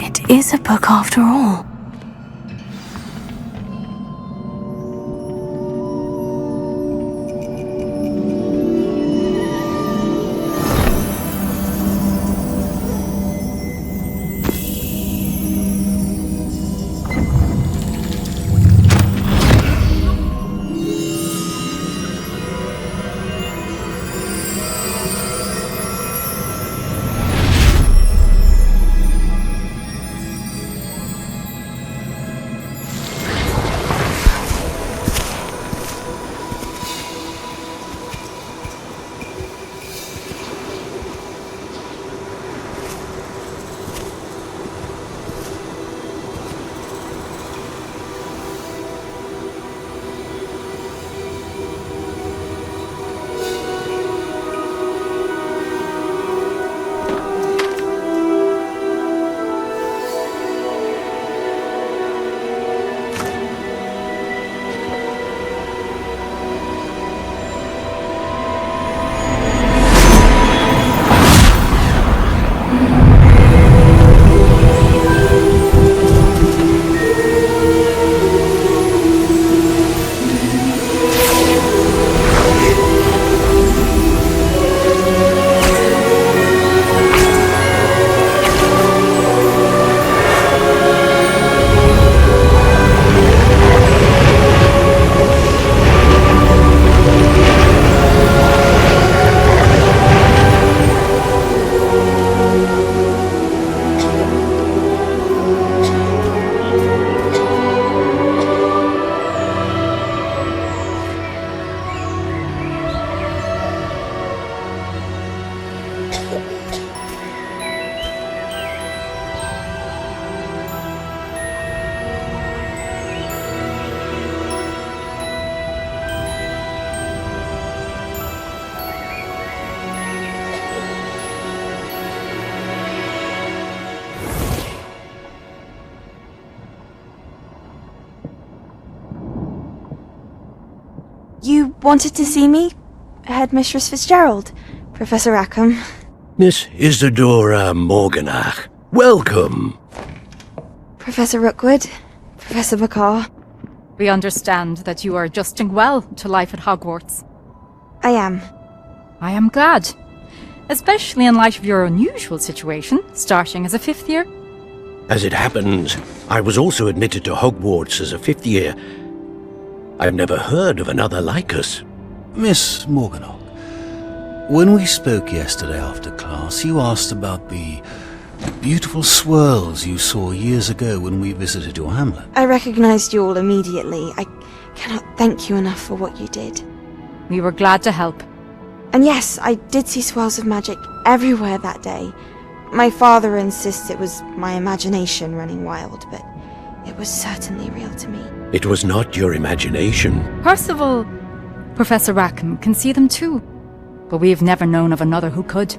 [SPEAKER 1] It is a book after all.
[SPEAKER 13] wanted to see me? Headmistress Fitzgerald, Professor Rackham.
[SPEAKER 20] Miss Isadora Morganach, welcome.
[SPEAKER 13] Professor Rookwood, Professor McCaw.
[SPEAKER 21] We understand that you are adjusting well to life at Hogwarts.
[SPEAKER 13] I am.
[SPEAKER 21] I am glad. Especially in light of your unusual situation, starting as a 5th year.
[SPEAKER 20] As it happens, I was also admitted to Hogwarts as a 5th year. I've never heard of another like us.
[SPEAKER 22] Miss Morganach, when we spoke yesterday after class, you asked about the beautiful swirls you saw years ago when we visited your hamlet.
[SPEAKER 13] I recognized you all immediately. I cannot thank you enough for what you did.
[SPEAKER 21] We were glad to help.
[SPEAKER 13] And yes, I did see swirls of magic everywhere that day. My father insists it was my imagination running wild, but it was certainly real to me.
[SPEAKER 20] It was not your imagination.
[SPEAKER 21] Percival, Professor Rackham can see them too, but we've never known of another who could.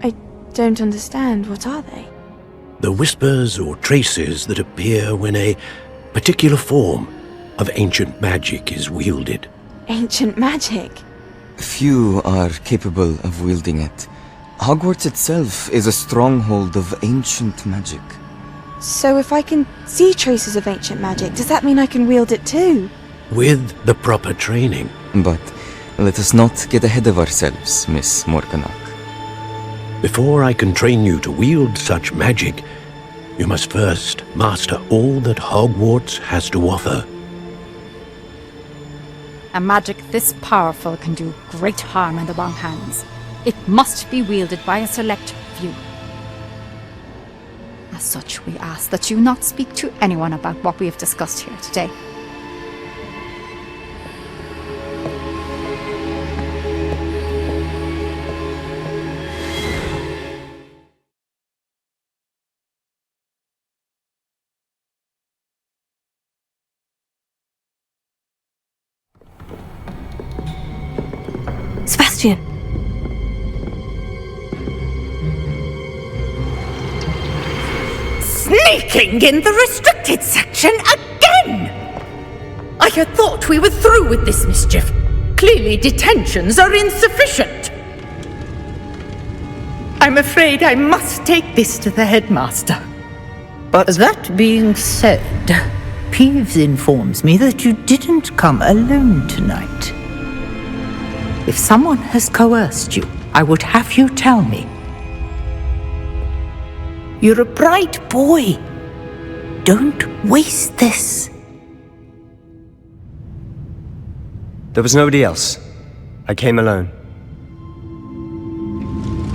[SPEAKER 13] I don't understand. What are they?
[SPEAKER 20] The whispers or traces that appear when a particular form of ancient magic is wielded.
[SPEAKER 13] Ancient magic?
[SPEAKER 23] Few are capable of wielding it. Hogwarts itself is a stronghold of ancient magic.
[SPEAKER 13] So if I can see traces of ancient magic, does that mean I can wield it too?
[SPEAKER 20] With the proper training.
[SPEAKER 23] But let us not get ahead of ourselves, Miss Morganach.
[SPEAKER 20] Before I can train you to wield such magic, you must first master all that Hogwarts has to offer.
[SPEAKER 21] A magic this powerful can do great harm in the wrong hands. It must be wielded by a select few. As such, we ask that you not speak to anyone about what we have discussed here today.
[SPEAKER 1] Sebastian!
[SPEAKER 8] Sneaking in the restricted section again! I had thought we were through with this mischief. Clearly detentions are insufficient. I'm afraid I must take this to the headmaster.
[SPEAKER 24] But that being said, Peeves informs me that you didn't come alone tonight. If someone has coerced you, I would have you tell me. You're a bright boy. Don't waste this.
[SPEAKER 17] There was nobody else. I came alone.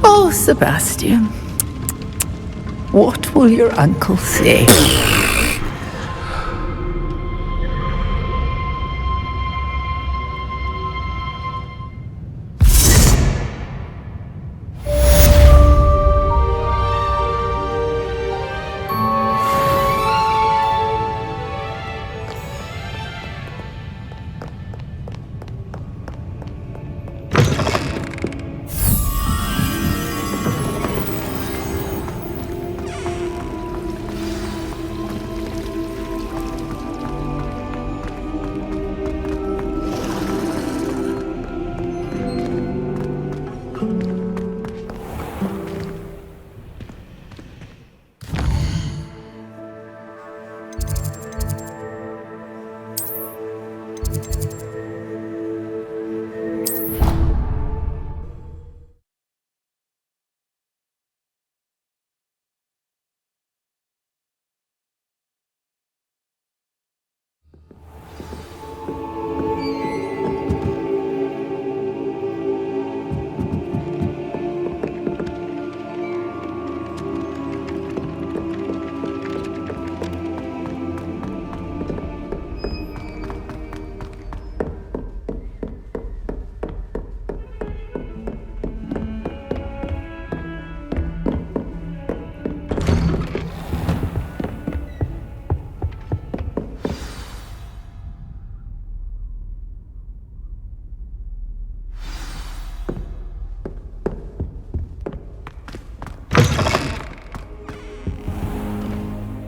[SPEAKER 24] Oh, Sebastian. What will your uncle say?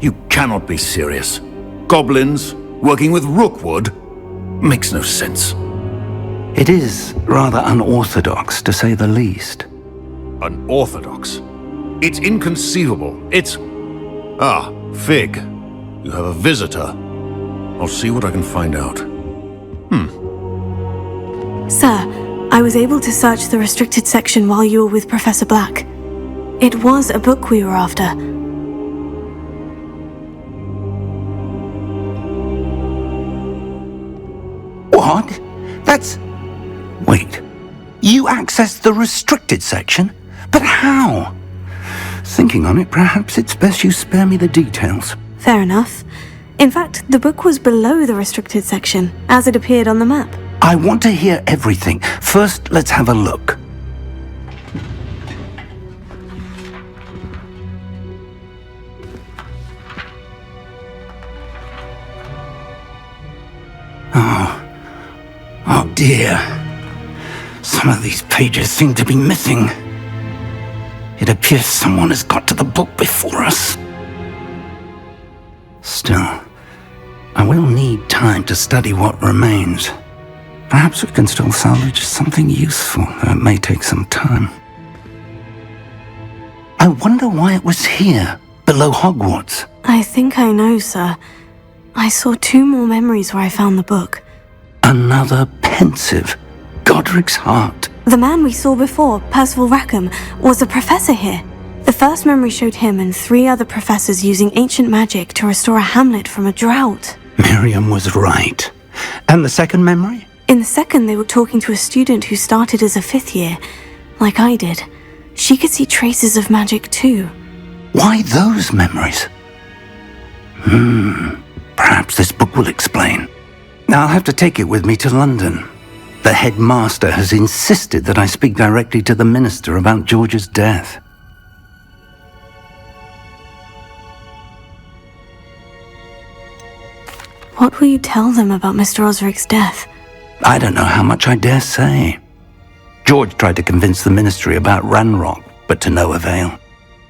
[SPEAKER 25] You cannot be serious. Goblins working with Rookwood makes no sense.
[SPEAKER 5] It is rather unorthodox, to say the least.
[SPEAKER 22] Unorthodox? It's inconceivable. It's... Ah, Fig. You have a visitor. I'll see what I can find out.
[SPEAKER 1] Sir, I was able to search the restricted section while you were with Professor Black. It was a book we were after.
[SPEAKER 5] What? That's... Wait. You accessed the restricted section? But how? Thinking on it, perhaps it's best you spare me the details.
[SPEAKER 1] Fair enough. In fact, the book was below the restricted section, as it appeared on the map.
[SPEAKER 5] I want to hear everything. First, let's have a look. Oh dear. Some of these pages seem to be missing. It appears someone has got to the book before us. Still, I will need time to study what remains. Perhaps we can still salvage something useful, though it may take some time. I wonder why it was here, below Hogwarts.
[SPEAKER 1] I think I know, sir. I saw 2 more memories where I found the book.
[SPEAKER 5] Another pensive. Godric's heart.
[SPEAKER 1] The man we saw before, Percival Rackham, was a professor here. The first memory showed him and 3 other professors using ancient magic to restore a hamlet from a drought.
[SPEAKER 5] Miriam was right. And the second memory?
[SPEAKER 1] In the second, they were talking to a student who started as a 5th year, like I did. She could see traces of magic too.
[SPEAKER 5] Why those memories? Perhaps this book will explain. I'll have to take it with me to London. The headmaster has insisted that I speak directly to the minister about George's death.
[SPEAKER 1] What will you tell them about Mr. Osric's death?
[SPEAKER 5] I don't know how much I dare say. George tried to convince the ministry about Ranrock, but to no avail.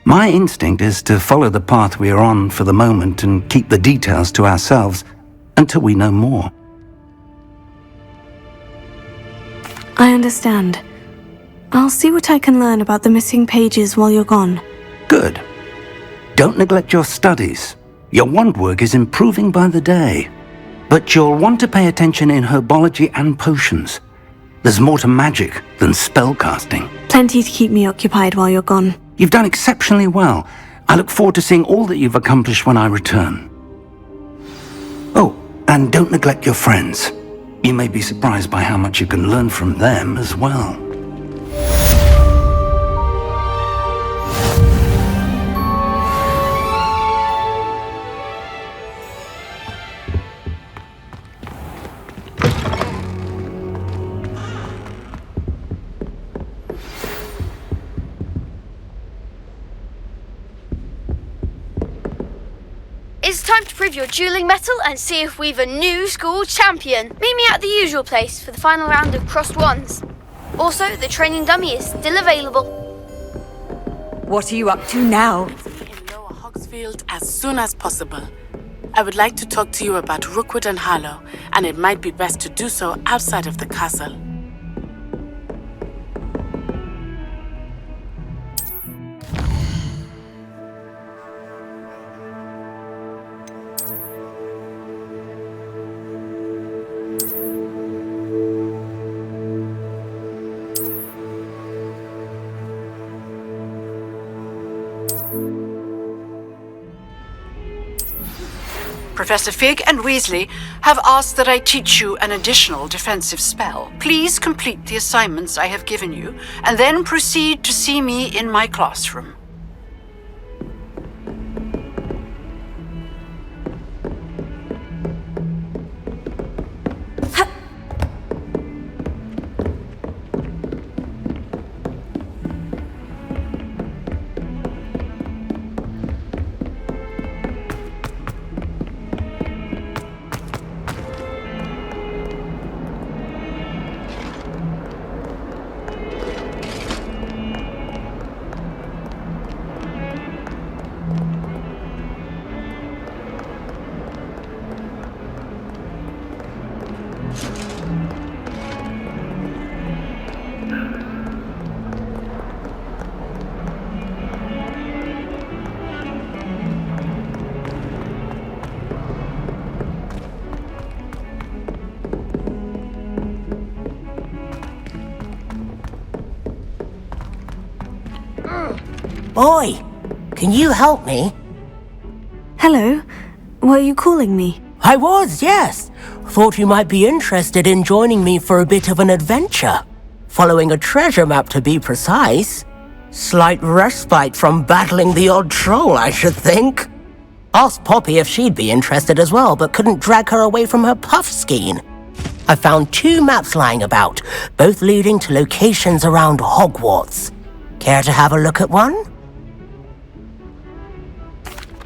[SPEAKER 5] My instinct is to follow the path we are on for the moment and keep the details to ourselves until we know more.
[SPEAKER 1] I understand. I'll see what I can learn about the missing pages while you're gone.
[SPEAKER 5] Good. Don't neglect your studies. Your wand work is improving by the day. But you'll want to pay attention in herbology and potions. There's more to magic than spellcasting.
[SPEAKER 1] Plenty to keep me occupied while you're gone.
[SPEAKER 5] You've done exceptionally well. I look forward to seeing all that you've accomplished when I return. Oh, and don't neglect your friends. You may be surprised by how much you can learn from them as well.
[SPEAKER 9] It's time to prove your dueling mettle and see if we've a new school champion. Meet me at the usual place for the final round of crossed wands. Also, the training dummy is still available.
[SPEAKER 2] What are you up to now? In Lower Hogsfield as soon as possible. I would like to talk to you about Rookwood and Harlow, and it might be best to do so outside of the castle. Professor Fig and Weasley have asked that I teach you an additional defensive spell. Please complete the assignments I have given you, and then proceed to see me in my classroom.
[SPEAKER 3] Oi! Can you help me?
[SPEAKER 1] Hello? Were you calling me?
[SPEAKER 3] I was, yes. Thought you might be interested in joining me for a bit of an adventure. Following a treasure map, to be precise. Slight respite from battling the odd troll, I should think. Asked Poppy if she'd be interested as well, but couldn't drag her away from her puff skein. I found 2 maps lying about, both leading to locations around Hogwarts. Care to have a look at one?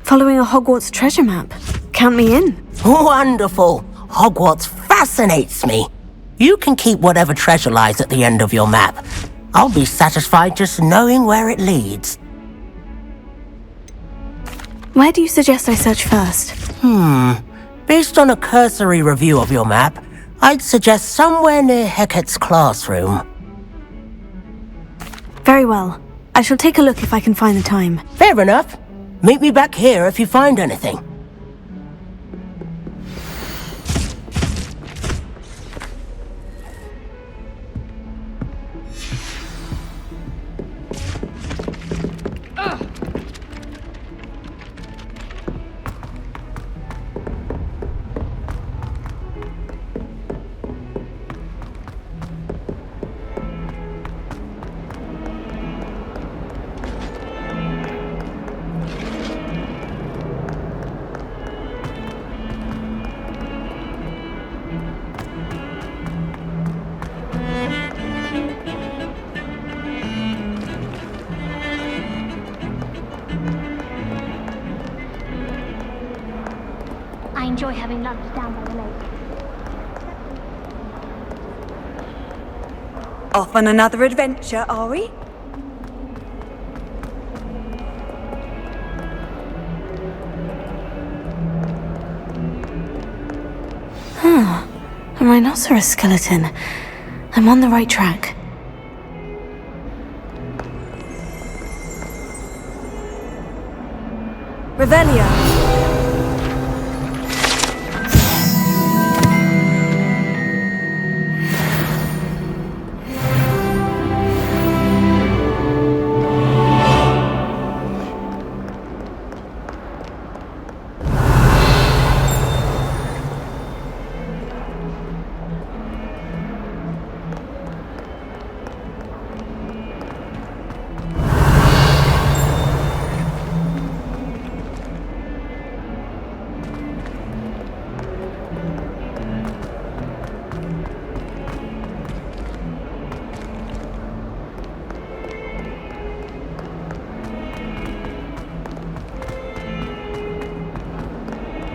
[SPEAKER 1] Following a Hogwarts treasure map. Count me in.
[SPEAKER 3] Wonderful! Hogwarts fascinates me. You can keep whatever treasure lies at the end of your map. I'll be satisfied just knowing where it leads.
[SPEAKER 1] Where do you suggest I search first?
[SPEAKER 3] Based on a cursory review of your map, I'd suggest somewhere near Hecate's classroom.
[SPEAKER 1] Very well. I shall take a look if I can find the time.
[SPEAKER 3] Fair enough. Meet me back here if you find anything.
[SPEAKER 10] I enjoy having lunch down by the lake.
[SPEAKER 4] Off on another adventure, are we?
[SPEAKER 1] A rhinoceros skeleton. I'm on the right track.
[SPEAKER 4] Revelio.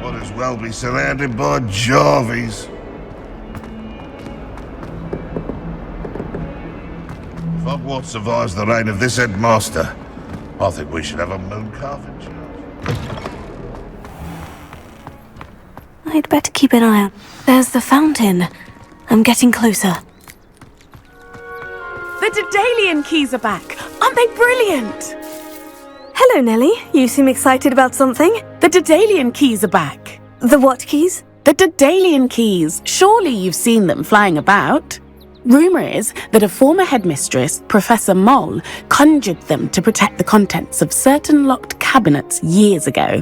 [SPEAKER 6] Might as well be surrounded by Jarvies. If Hogwarts survives the reign of this headmaster, I think we should have a moon calf charge.
[SPEAKER 1] I'd better keep an eye on. There's the fountain. I'm getting closer.
[SPEAKER 2] The Daedalian keys are back. Aren't they brilliant?
[SPEAKER 1] Hello, Nellie. You seem excited about something.
[SPEAKER 2] The Daedalian keys are back.
[SPEAKER 1] The what keys?
[SPEAKER 2] The Daedalian keys. Surely you've seen them flying about. Rumour is that a former headmistress, Professor Moll, conjured them to protect the contents of certain locked cabinets years ago.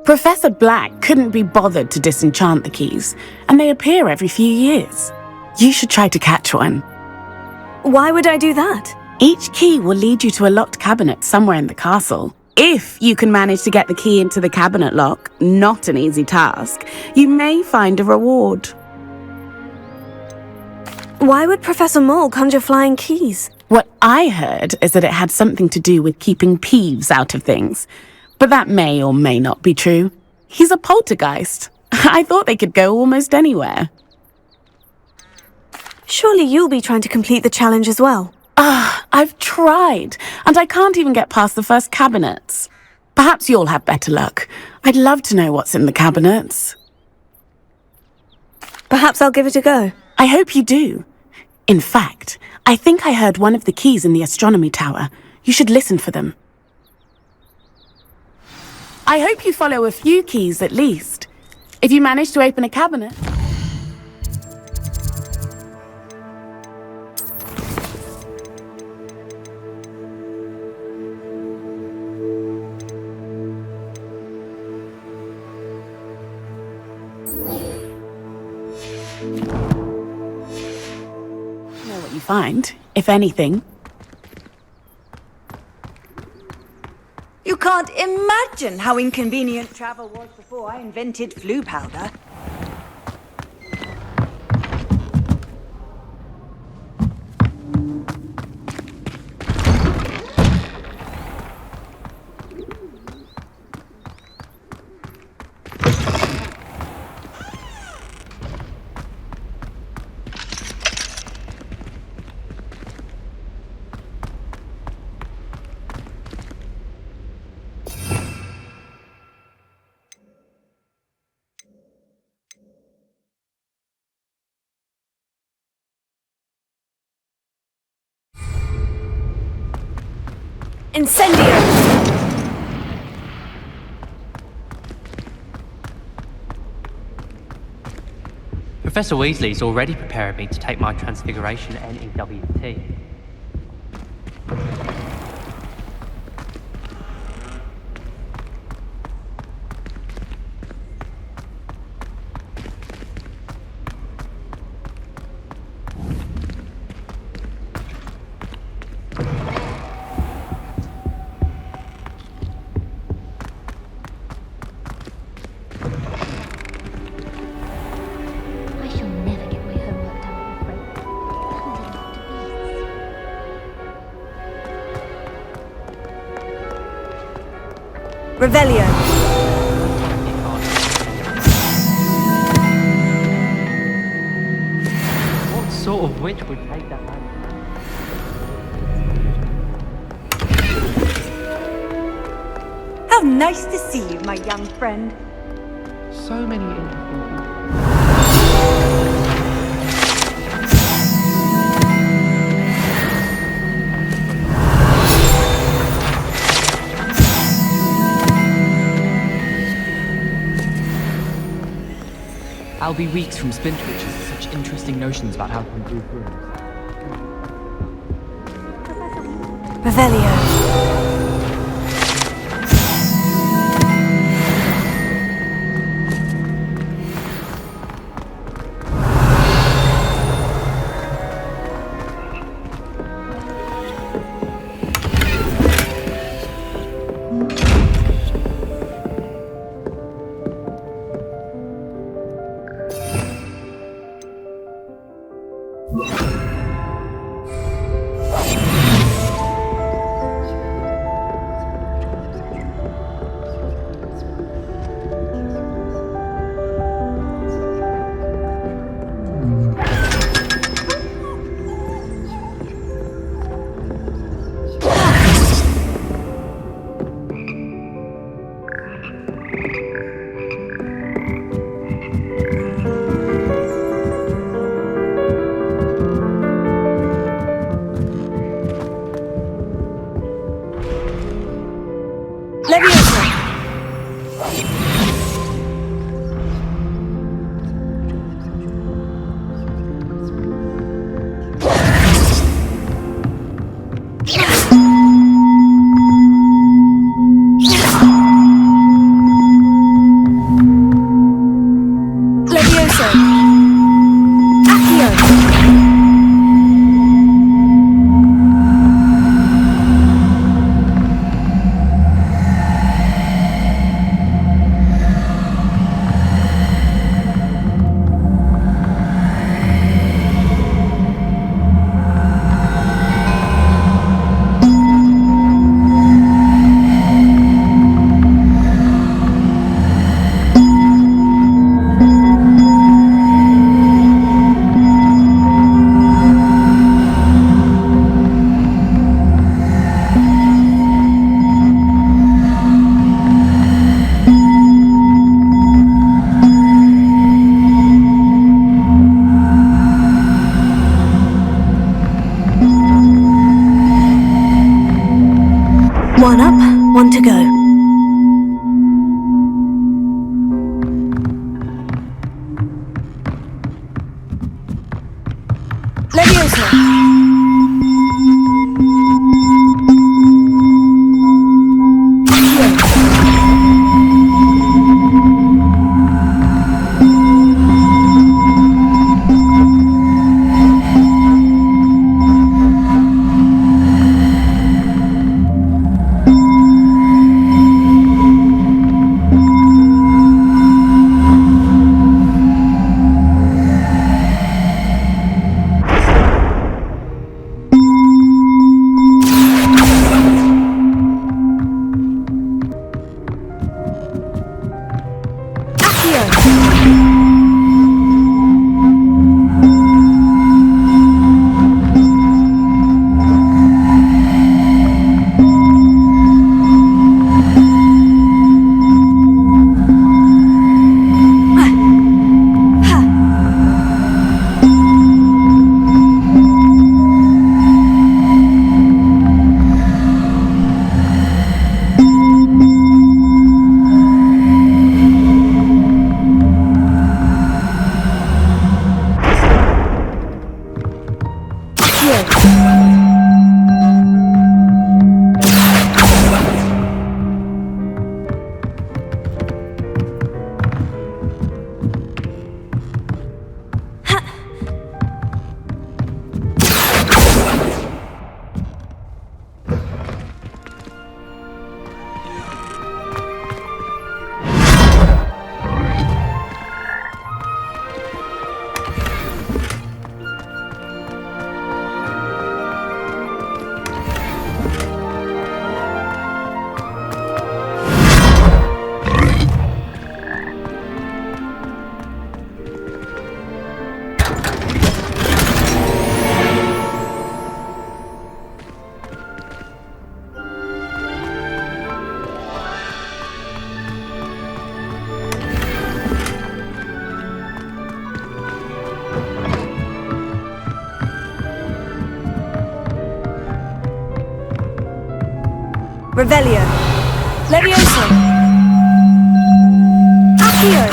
[SPEAKER 2] Professor Black couldn't be bothered to disenchant the keys, and they appear every few years. You should try to catch one.
[SPEAKER 1] Why would I do that?
[SPEAKER 2] Each key will lead you to a locked cabinet somewhere in the castle. If you can manage to get the key into the cabinet lock, not an easy task, you may find a reward.
[SPEAKER 1] Why would Professor Moll conjure flying keys?
[SPEAKER 2] What I heard is that it had something to do with keeping Peeves out of things. But that may or may not be true. He's a poltergeist. I thought they could go almost anywhere.
[SPEAKER 1] Surely you'll be trying to complete the challenge as well.
[SPEAKER 2] I've tried, and I can't even get past the first cabinets. Perhaps you'll have better luck. I'd love to know what's in the cabinets.
[SPEAKER 1] Perhaps I'll give it a go.
[SPEAKER 2] I hope you do. In fact, I think I heard one of the keys in the astronomy tower. You should listen for them. I hope you follow a few keys at least. If you manage to open a cabinet... find, if anything.
[SPEAKER 4] You can't imagine how inconvenient travel was before I invented flu powder. Incendio!
[SPEAKER 7] Professor Weasley's already preparing me to take my Transfiguration NEWT.
[SPEAKER 4] Revelio.
[SPEAKER 7] What sort of witch would take that man?
[SPEAKER 4] How nice to see you, my young friend.
[SPEAKER 7] So many interesting people.
[SPEAKER 12] I'll be weeks from Splint Witches with such interesting notions about how to improve rooms.
[SPEAKER 4] Revelio.
[SPEAKER 1] One up, one to go.
[SPEAKER 4] Revelio. Levioso. Accio.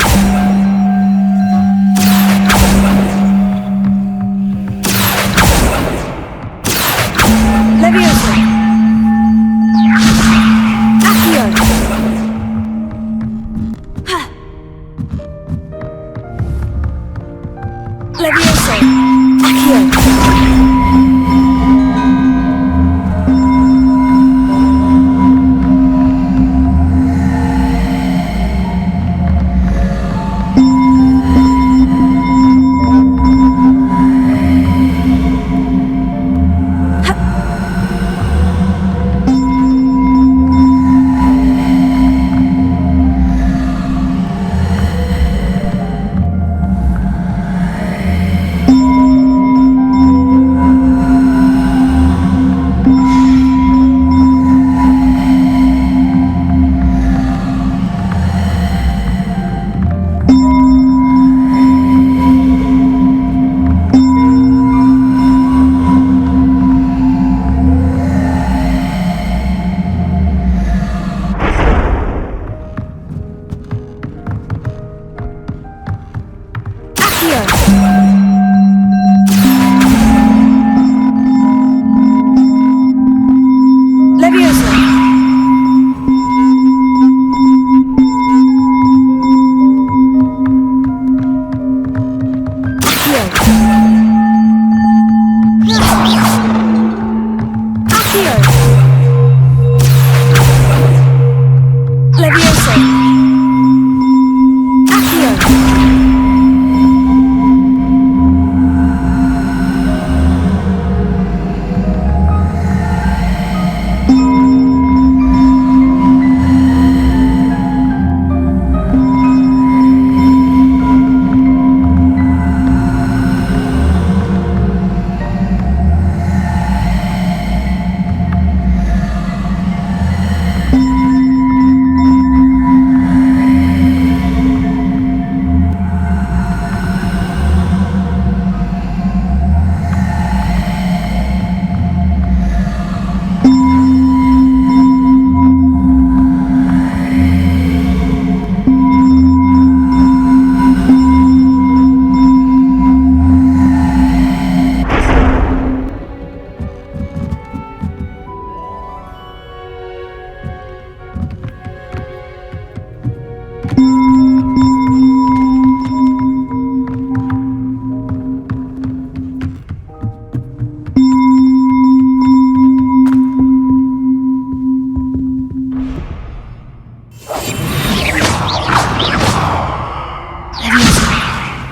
[SPEAKER 4] Levioso. Accio. Levioso.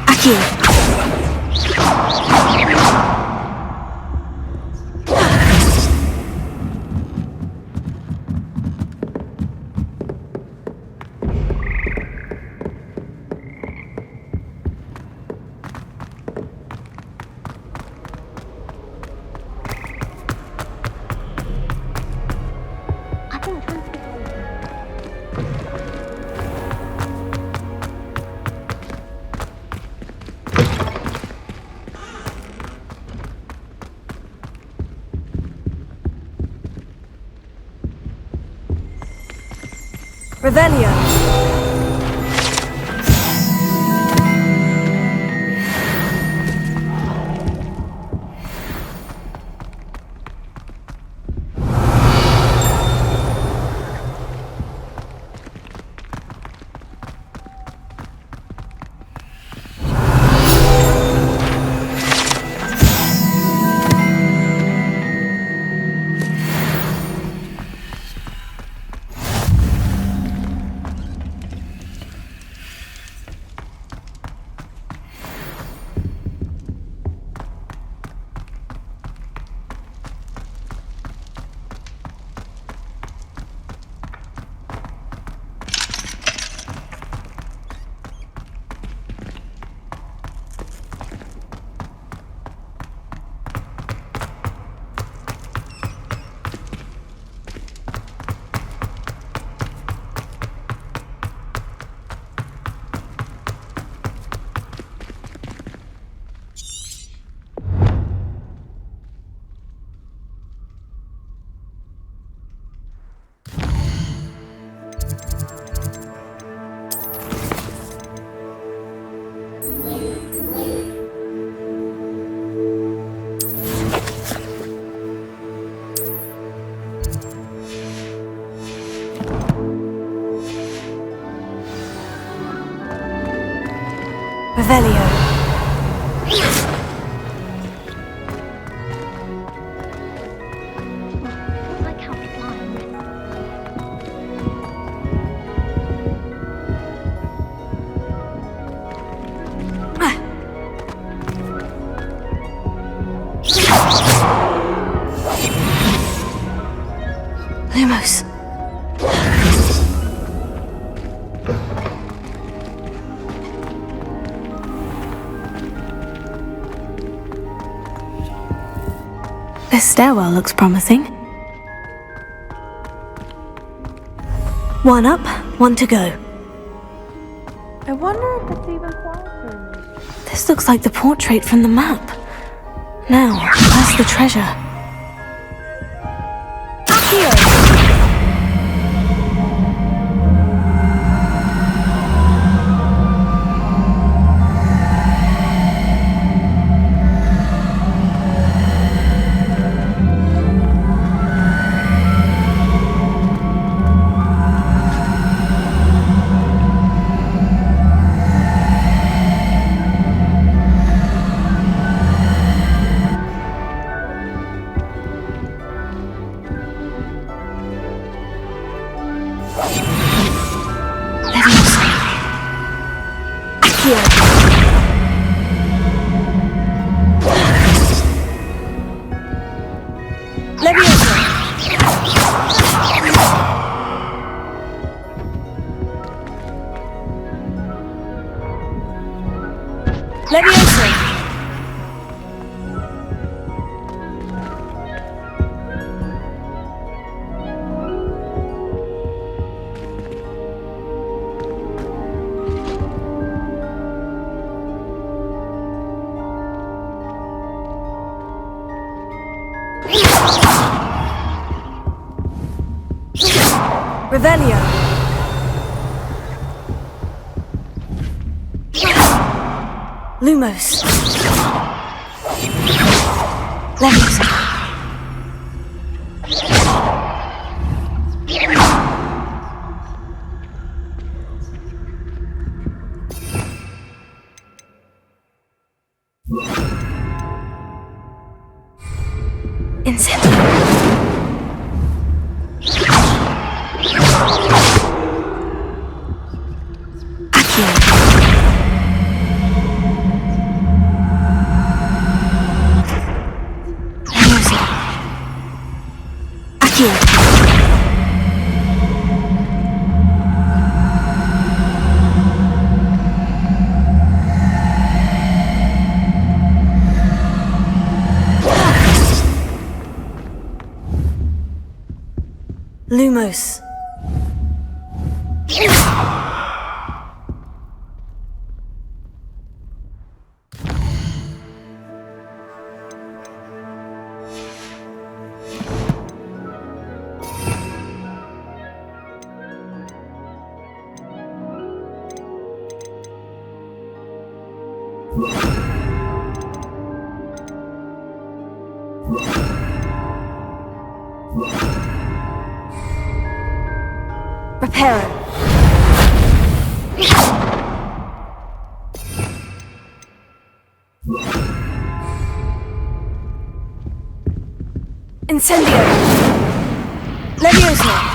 [SPEAKER 4] Accio. Revelio.
[SPEAKER 1] Revelio. Lumos. This stairwell looks promising. One up, one to go.
[SPEAKER 13] I wonder if it's even quieter.
[SPEAKER 1] This looks like the portrait from the map. Now, where's the treasure? Revelio. Lumos. Leviosa. Incendio. Lumos. Reparo. Incendio. Leviosa.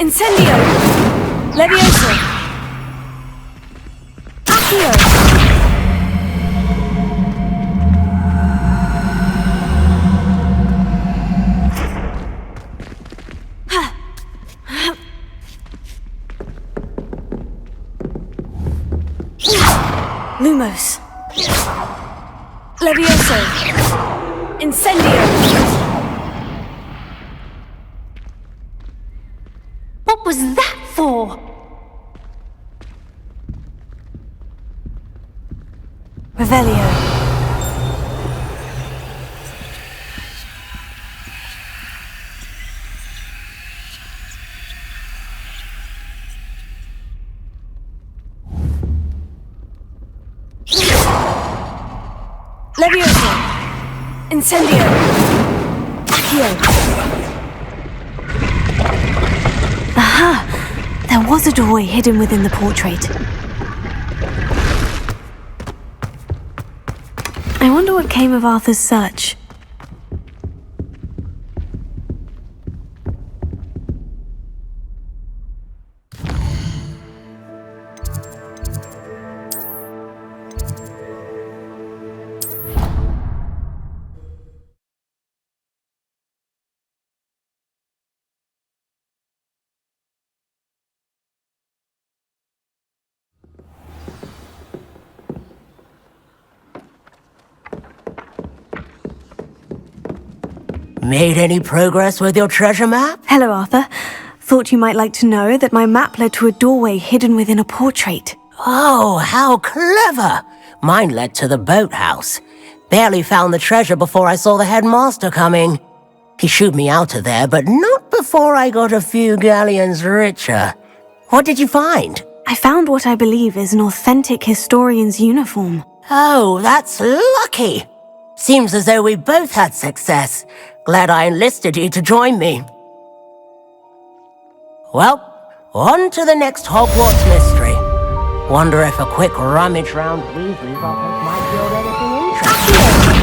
[SPEAKER 1] Incendio! Leviosa! Accio! Vamos! Levioso! Incendio!
[SPEAKER 10] What was that for?
[SPEAKER 1] Revelio. Levioso! Incendio! Accio! Aha! There was a doorway hidden within the portrait. I wonder what came of Arthur's search.
[SPEAKER 3] Made any progress with your treasure map?
[SPEAKER 1] Hello, Arthur. Thought you might like to know that my map led to a doorway hidden within a portrait.
[SPEAKER 3] Oh, how clever! Mine led to the boathouse. Barely found the treasure before I saw the headmaster coming. He shooed me out of there, but not before I got a few galleons richer. What did you find?
[SPEAKER 1] I found what I believe is an authentic historian's uniform.
[SPEAKER 3] Oh, that's lucky! Seems as though we both had success. Glad I enlisted you to join me. Well, on to the next Hogwarts mystery. Wonder if a quick rummage round Weasley's office might build anything interesting.